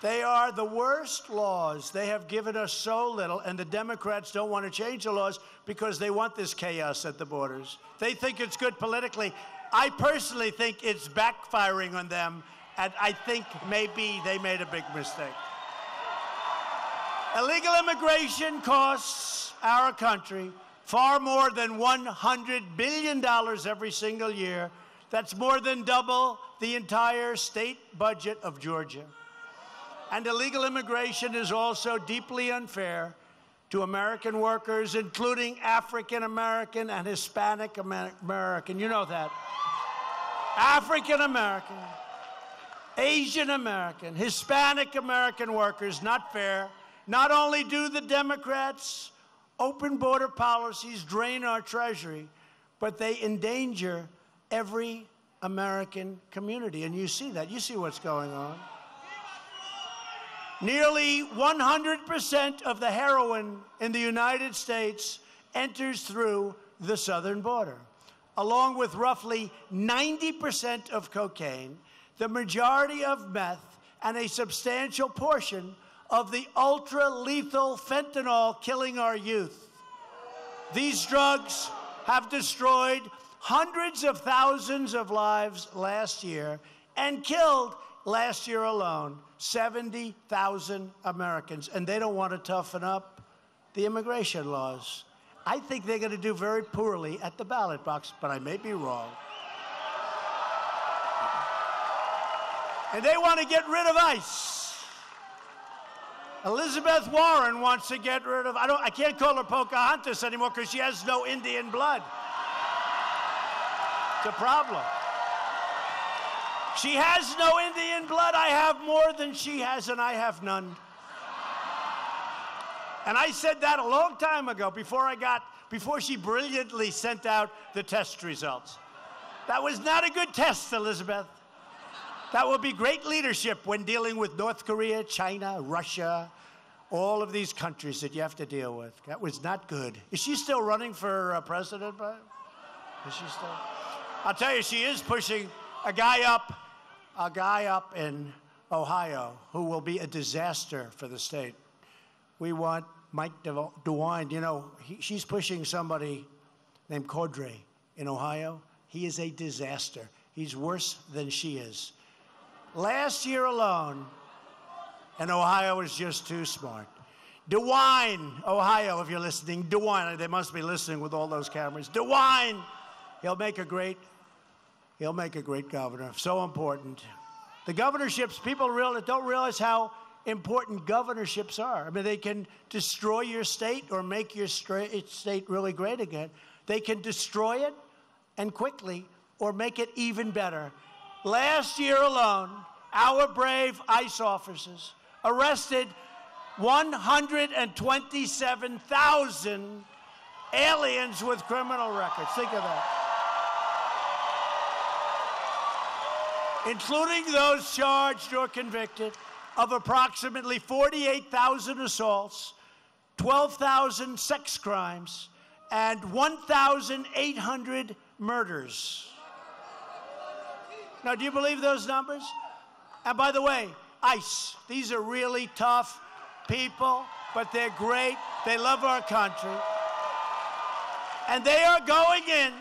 they are the worst laws. They have given us so little, and the Democrats don't want to change the laws because they want this chaos at the borders. They think it's good politically. I personally think it's backfiring on them, and I think maybe they made a big mistake. Illegal immigration costs our country far more than $100 billion every single year. That's more than double the entire state budget of Georgia. And illegal immigration is also deeply unfair to American workers, including African American and Hispanic American. You know that. African American, Asian American, Hispanic American workers, not fair. Not only do the Democrats' open border policies drain our treasury, but they endanger every American community. And you see that. You see what's going on. Nearly 100% of the heroin in the United States enters through the southern border, along with roughly 90% of cocaine, the majority of meth, and a substantial portion of the ultra-lethal fentanyl killing our youth. These drugs have destroyed hundreds of thousands of lives last year and killed, last year alone, 70,000 Americans. And they don't want to toughen up the immigration laws. I think they're going to do very poorly at the ballot box, but I may be wrong. And they want to get rid of ICE. Elizabeth Warren wants to get rid of, I can't call her Pocahontas anymore because she has no Indian blood. It's a problem. She has no Indian blood. I have more than she has, and I have none. And I said that a long time ago before she brilliantly sent out the test results. That was not a good test, Elizabeth. That will be great leadership when dealing with North Korea, China, Russia, all of these countries that you have to deal with. That was not good. Is she still running for president, Brian? Is she still? I'll tell you, she is pushing a guy up in Ohio who will be a disaster for the state. we want Mike DeWine. You know, she's pushing somebody named Caudre in Ohio. He is a disaster. He's worse than she is. Last year alone, and Ohio is just too smart. DeWine, Ohio, if you're listening, DeWine, they must be listening with all those cameras. DeWine, he'll make a great governor. So important. The governorships, people don't realize how important governorships are. I mean, they can destroy your state or make your state really great again. They can destroy it and quickly or make it even better. Last year alone, our brave ICE officers arrested 127,000 aliens with criminal records. Think of that. Including those charged or convicted of approximately 48,000 assaults, 12,000 sex crimes, and 1,800 murders. Now, do you believe those numbers? And by the way, ICE, these are really tough people, but they're great. They love our country. And they are going in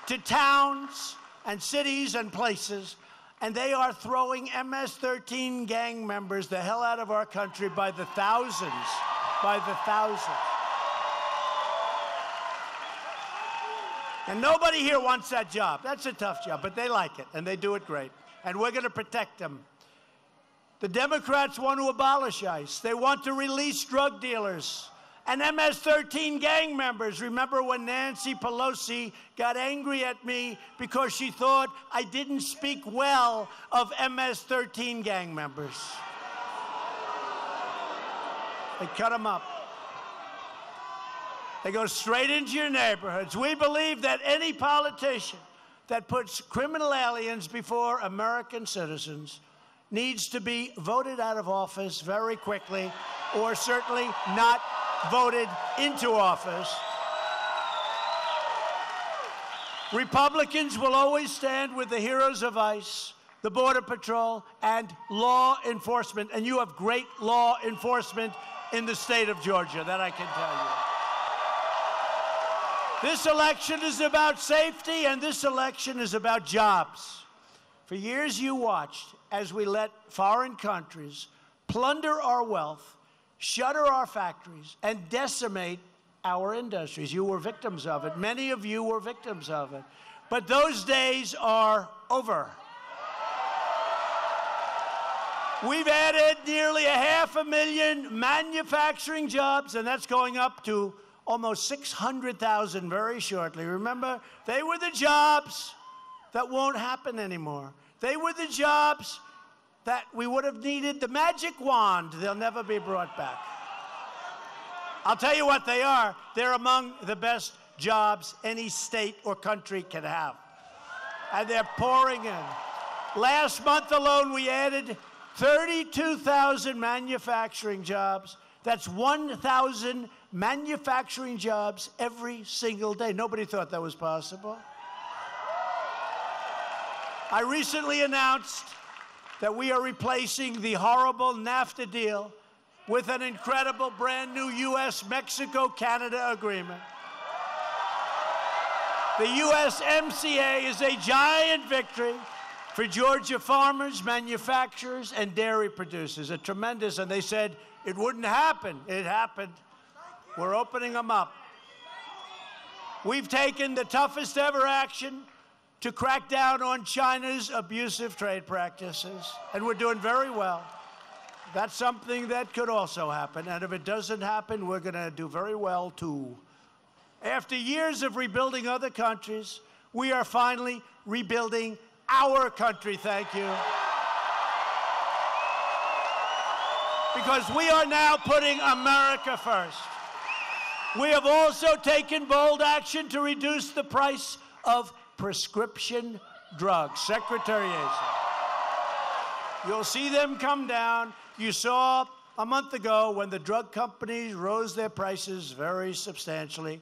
to towns and cities and places, and they are throwing MS-13 gang members the hell out of our country by the thousands, by the thousands. And nobody here wants that job. That's a tough job, but they like it, and they do it great. And we're going to protect them. The Democrats want to abolish ICE. They want to release drug dealers and MS-13 gang members. Remember when Nancy Pelosi got angry at me because she thought I didn't speak well of MS-13 gang members? They cut them up. They go straight into your neighborhoods. We believe that any politician that puts criminal aliens before American citizens needs to be voted out of office very quickly, or certainly not voted into office. Republicans will always stand with the heroes of ICE, the Border Patrol, and law enforcement. And you have great law enforcement in the state of Georgia, that I can tell you. This election is about safety, and this election is about jobs. For years you watched as we let foreign countries plunder our wealth, shutter our factories, and decimate our industries. You were victims of it. Many of you were victims of it. But those days are over. We've added nearly 500,000 manufacturing jobs, and that's going up to almost 600,000 very shortly. Remember, they were the jobs that won't happen anymore. They were the jobs that we would have needed the magic wand. They'll never be brought back. I'll tell you what they are. They're among the best jobs any state or country can have. And they're pouring in. Last month alone, we added 32,000 manufacturing jobs. That's 1,000 manufacturing jobs every single day. Nobody thought that was possible. I recently announced that we are replacing the horrible NAFTA deal with an incredible brand new U.S.-Mexico-Canada agreement. The USMCA is a giant victory for Georgia farmers, manufacturers, and dairy producers. A tremendous, and they said it wouldn't happen. It happened. We're opening them up. We've taken the toughest ever action to crack down on China's abusive trade practices, and we're doing very well. That's something that could also happen, and if it doesn't happen, we're going to do very well, too. After years of rebuilding other countries, we are finally rebuilding our country, thank you. Because we are now putting America first. We have also taken bold action to reduce the price of prescription drugs. Secretary Asa. You'll see them come down. You saw a month ago when the drug companies rose their prices very substantially.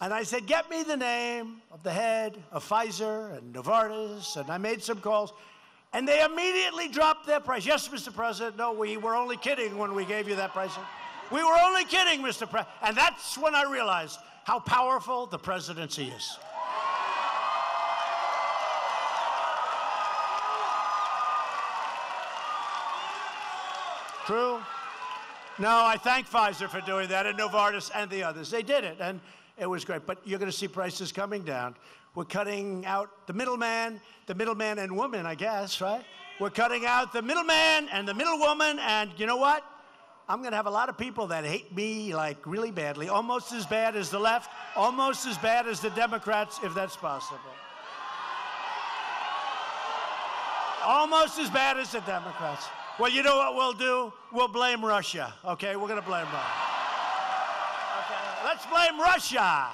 And I said, get me the name of the head of Pfizer and Novartis, and I made some calls. And they immediately dropped their price. Yes, Mr. President, no, we were only kidding when we gave you that price. We were only kidding, Mr. President. And that's when I realized how powerful the presidency is. True? No, I thank Pfizer for doing that, and Novartis and the others. They did it, and it was great. But you're going to see prices coming down. We're cutting out the middleman and woman, I guess, right? We're cutting out the middleman and the middlewoman, and you know what? I'm going to have a lot of people that hate me, like, really badly, almost as bad as the left, almost as bad as the Democrats, if that's possible. Almost as bad as the Democrats. Well, you know what we'll do? We'll blame Russia, okay? We're going to blame Russia. Okay, let's blame Russia.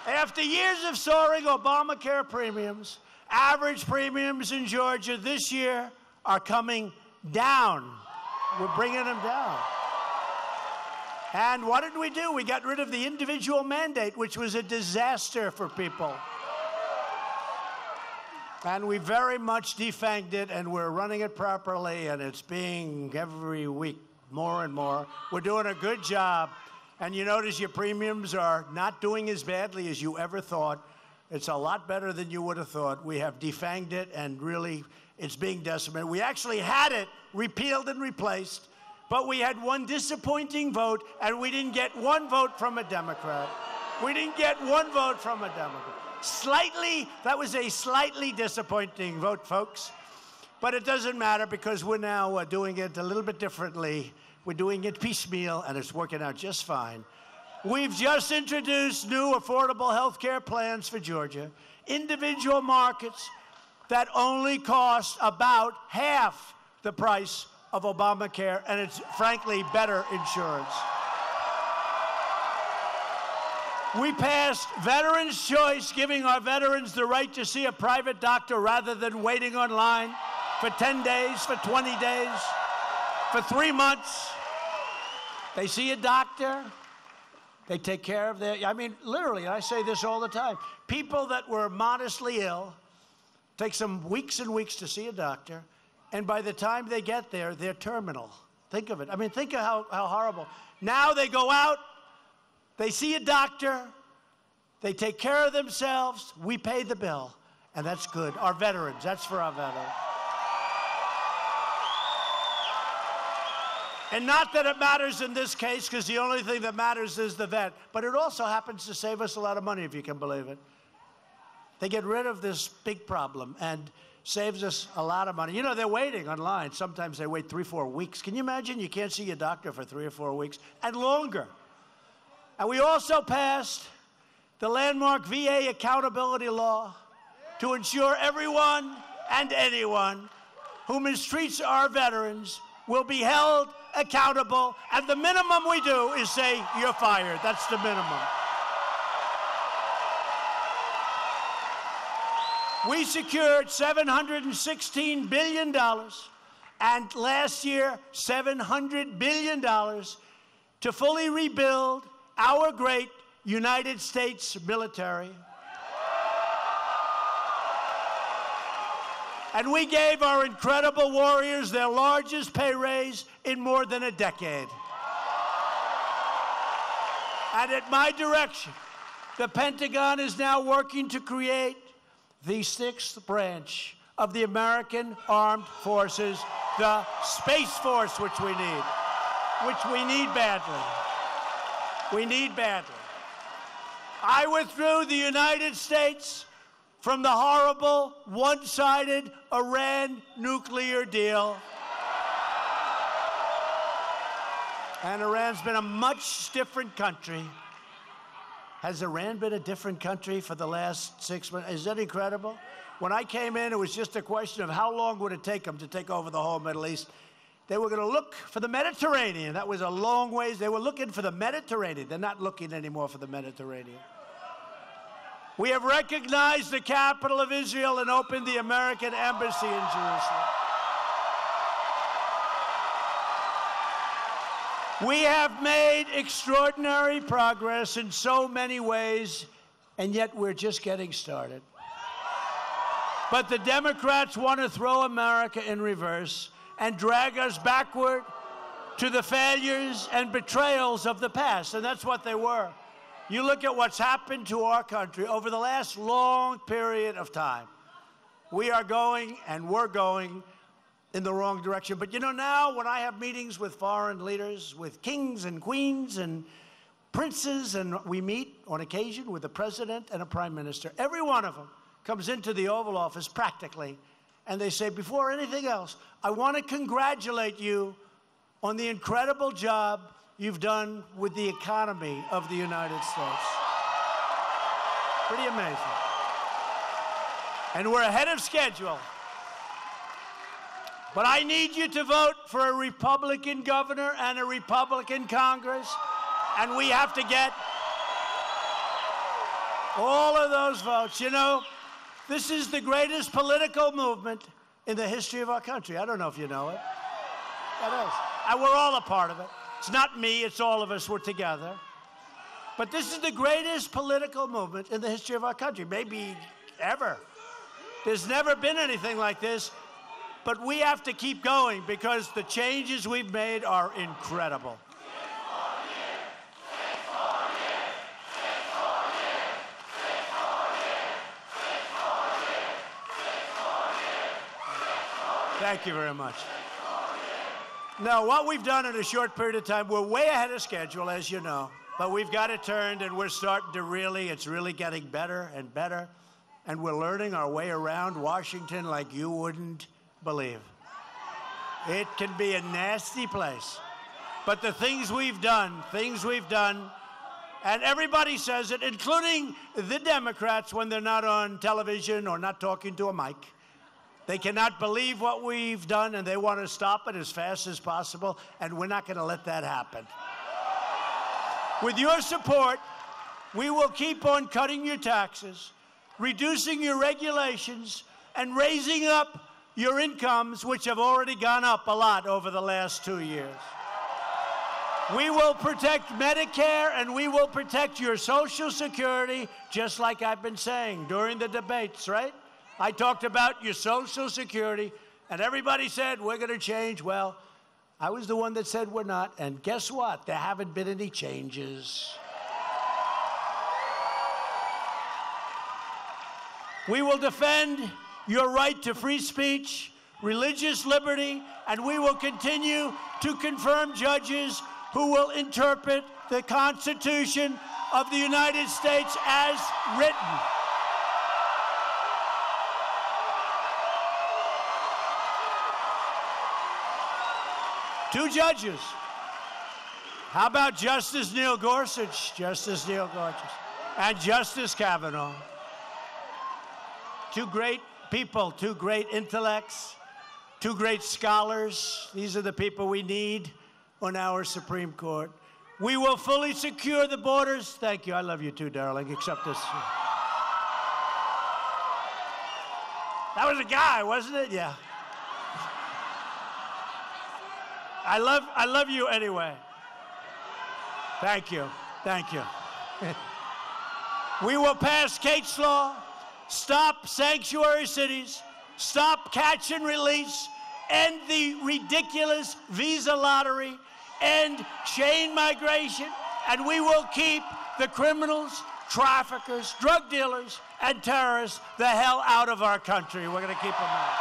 After years of soaring Obamacare premiums, average premiums in Georgia this year are coming down. We're bringing them down. And what did we do? We got rid of the individual mandate, which was a disaster for people. And we very much defanged it, and we're running it properly, and it's being every week more and more. We're doing a good job. And you notice your premiums are not doing as badly as you ever thought. It's a lot better than you would have thought. We have defanged it, and really, it's being decimated. We actually had it repealed and replaced, but we had one disappointing vote, and we didn't get one vote from a Democrat. We didn't get one vote from a Democrat. That was a slightly disappointing vote, folks. But it doesn't matter because we're now doing it a little bit differently. We're doing it piecemeal, and it's working out just fine. We've just introduced new affordable health care plans for Georgia, individual markets that only cost about half the price of Obamacare, and it's frankly better insurance. We passed Veterans' Choice, giving our veterans the right to see a private doctor rather than waiting online for 10 days, for 20 days, for 3 months. They see a doctor. They take care of their, I mean, literally, I say this all the time. People that were modestly ill take some weeks and weeks to see a doctor, and by the time they get there, they're terminal. Think of it. I mean, think of how horrible. Now they go out, they see a doctor, they take care of themselves, we pay the bill, and that's good. Our veterans, that's for our veterans. And not that it matters in this case, because the only thing that matters is the vet, but it also happens to save us a lot of money, if you can believe it. They get rid of this big problem and saves us a lot of money. You know, they're waiting online. Sometimes they wait 3-4 weeks. Can you imagine? You can't see your doctor for 3 or 4 weeks and longer. And we also passed the landmark VA accountability law to ensure everyone and anyone who mistreats our veterans will be held accountable. And the minimum we do is say, you're fired. That's the minimum. We secured $716 billion, and last year, $700 billion to fully rebuild our great United States military. And we gave our incredible warriors their largest pay raise in more than a decade. And at my direction, the Pentagon is now working to create the 6th branch of the American Armed Forces, the Space Force, which we need badly. We need badly. I withdrew the United States from the horrible, one-sided Iran nuclear deal. And Iran's been a much different country. Has Iran been a different country for the last 6 months? Is that incredible? When I came in, it was just a question of how long would it take them to take over the whole Middle East. They were going to look for the Mediterranean. That was a long ways. They were looking for the Mediterranean. They're not looking anymore for the Mediterranean. We have recognized the capital of Israel and opened the American embassy in Jerusalem. We have made extraordinary progress in so many ways, and yet we're just getting started. But the Democrats want to throw America in reverse and drag us backward to the failures and betrayals of the past, and that's what they were. You look at what's happened to our country over the last long period of time. We are going, and we're going, in the wrong direction. But you know, now when I have meetings with foreign leaders, with kings and queens and princes, and we meet on occasion with a president and a prime minister, every one of them comes into the Oval Office practically, and they say, before anything else, I want to congratulate you on the incredible job you've done with the economy of the United States. Pretty amazing. And we're ahead of schedule. But I need you to vote for a Republican governor and a Republican Congress, and we have to get all of those votes. You know, this is the greatest political movement in the history of our country. I don't know if you know it. It is. And we're all a part of it. It's not me, it's all of us. We're together. But this is the greatest political movement in the history of our country, maybe ever. There's never been anything like this. But we have to keep going because the changes we've made are incredible. Thank you very much. Now, what we've done in a short period of time, we're way ahead of schedule, as you know, but we've got it turned, and we're starting to it's really getting better and better, and we're learning our way around Washington like you wouldn't believe. It can be a nasty place. But the things we've done, and everybody says it, including the Democrats when they're not on television or not talking to a mic. They cannot believe what we've done, and they want to stop it as fast as possible, and we're not going to let that happen. With your support, we will keep on cutting your taxes, reducing your regulations, and raising up your incomes, which have already gone up a lot over the last 2 years. We will protect Medicare, and we will protect your Social Security, just like I've been saying during the debates, right? I talked about your Social Security, and everybody said, we're going to change. Well, I was the one that said we're not, and guess what? There haven't been any changes. We will defend your right to free speech, religious liberty, and we will continue to confirm judges who will interpret the Constitution of the United States as written. Two judges. How about Justice Neil Gorsuch, and Justice Kavanaugh? Two great people, two great intellects, two great scholars. These are the people we need on our Supreme Court. We will fully secure the borders. Thank you. I love you too, darling, except this. That was a guy, wasn't it? Yeah. I love you anyway. Thank you. Thank you. We will pass Kate's Law, stop sanctuary cities, stop catch and release, end the ridiculous visa lottery, end chain migration, and we will keep the criminals, traffickers, drug dealers, and terrorists the hell out of our country. We're going to keep them out.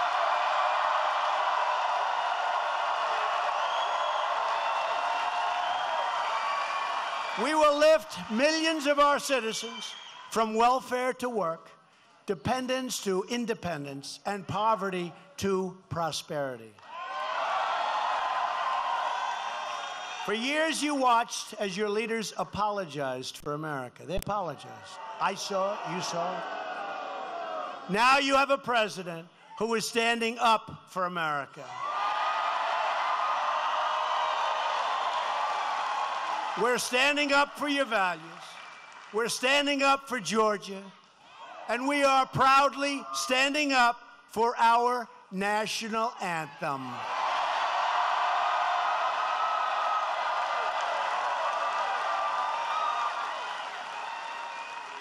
We will lift millions of our citizens from welfare to work, dependence to independence, and poverty to prosperity. For years, you watched as your leaders apologized for America. They apologized. I saw it. You saw it. Now you have a president who is standing up for America. We're standing up for your values. We're standing up for Georgia. And we are proudly standing up for our national anthem.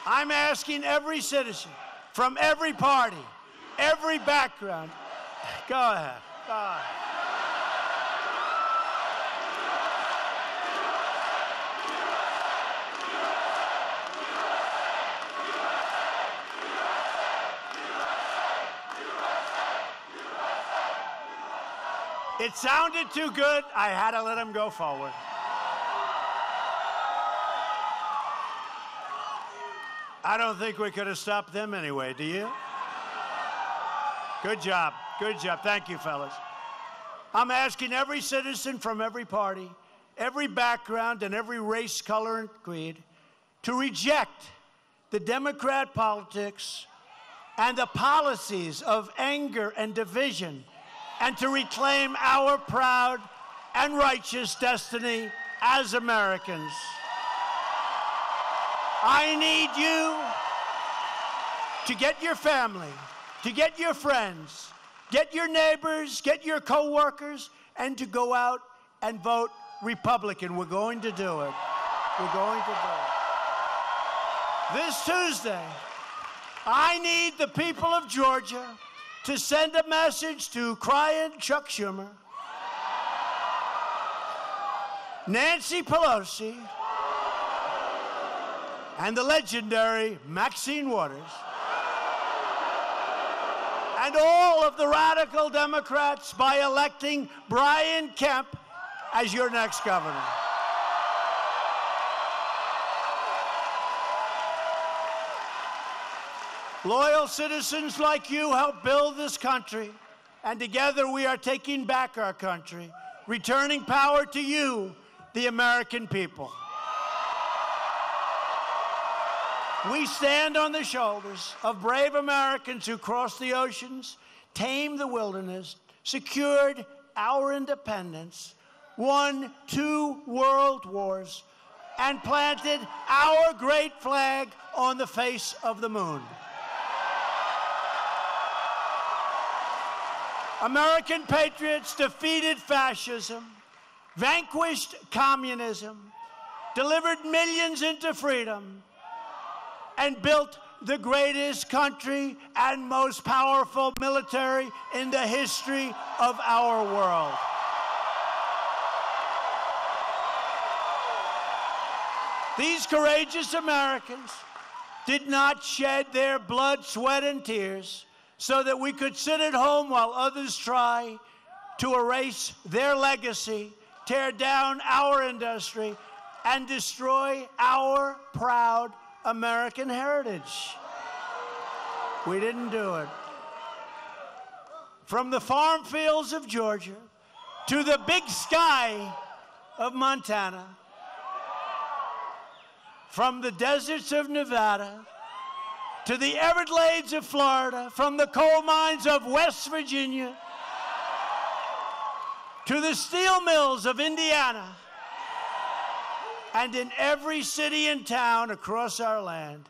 I'm asking every citizen from every party, every background, go ahead, go ahead. It sounded too good. I had to let him go forward. I don't think we could have stopped them anyway, do you? Good job. Good job. Thank you, fellas. I'm asking every citizen from every party, every background, and every race, color, and creed to reject the Democrat politics and the policies of anger and division, and to reclaim our proud and righteous destiny as Americans. I need you to get your family, to get your friends, get your neighbors, get your co-workers, and to go out and vote Republican. We're going to do it. We're going to do it. This Tuesday, I need the people of Georgia to send a message to crying Chuck Schumer, Nancy Pelosi, and the legendary Maxine Waters, and all of the radical Democrats by electing Brian Kemp as your next governor. Loyal citizens like you help build this country, and together we are taking back our country, returning power to you, the American people. We stand on the shoulders of brave Americans who crossed the oceans, tamed the wilderness, secured our independence, won 2 world wars, and planted our great flag on the face of the moon. American patriots defeated fascism, vanquished communism, delivered millions into freedom, and built the greatest country and most powerful military in the history of our world. These courageous Americans did not shed their blood, sweat, and tears so that we could sit at home while others try to erase their legacy, tear down our industry, and destroy our proud American heritage. We didn't do it. From the farm fields of Georgia to the big sky of Montana, from the deserts of Nevada to the Everglades of Florida, from the coal mines of West Virginia to the steel mills of Indiana, and in every city and town across our land,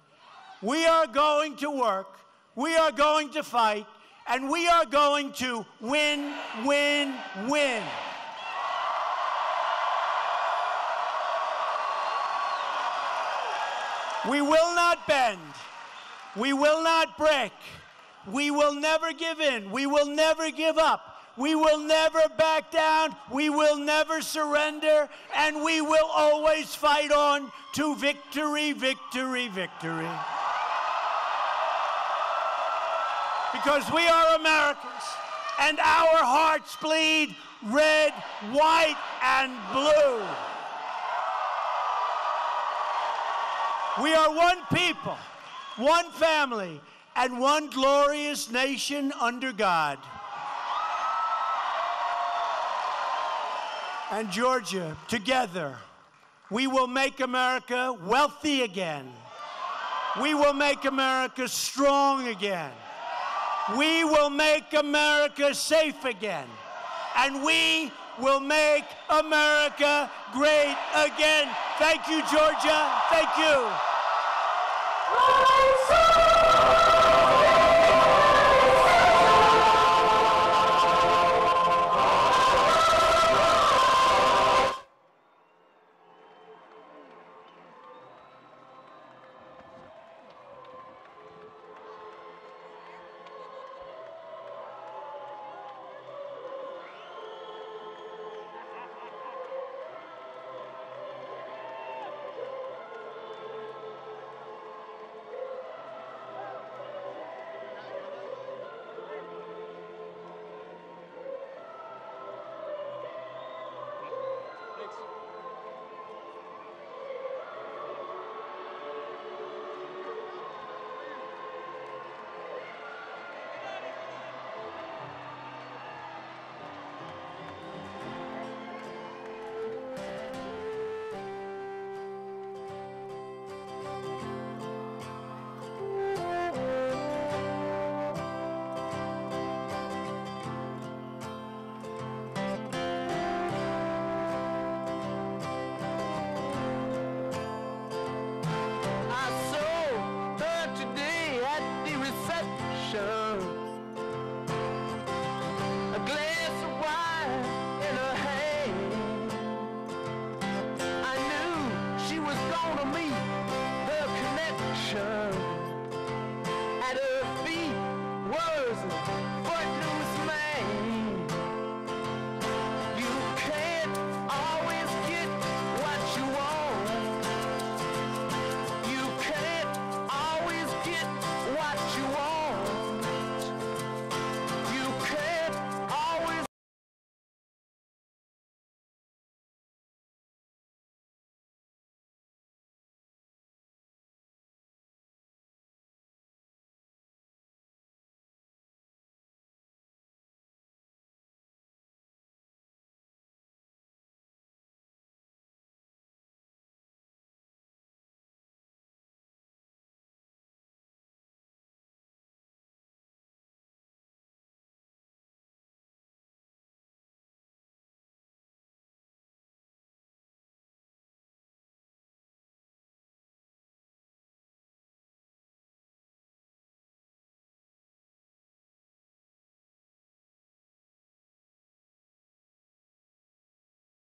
we are going to work, we are going to fight, and we are going to win, win, win. We will not bend. We will not break. We will never give in. We will never give up. We will never back down. We will never surrender. And we will always fight on to victory, victory, victory. Because we are Americans, and our hearts bleed red, white, and blue. We are one people, one family, and one glorious nation under God. And Georgia, together, we will make America wealthy again. We will make America strong again. We will make America safe again. And we will make America great again. Thank you, Georgia. Thank you.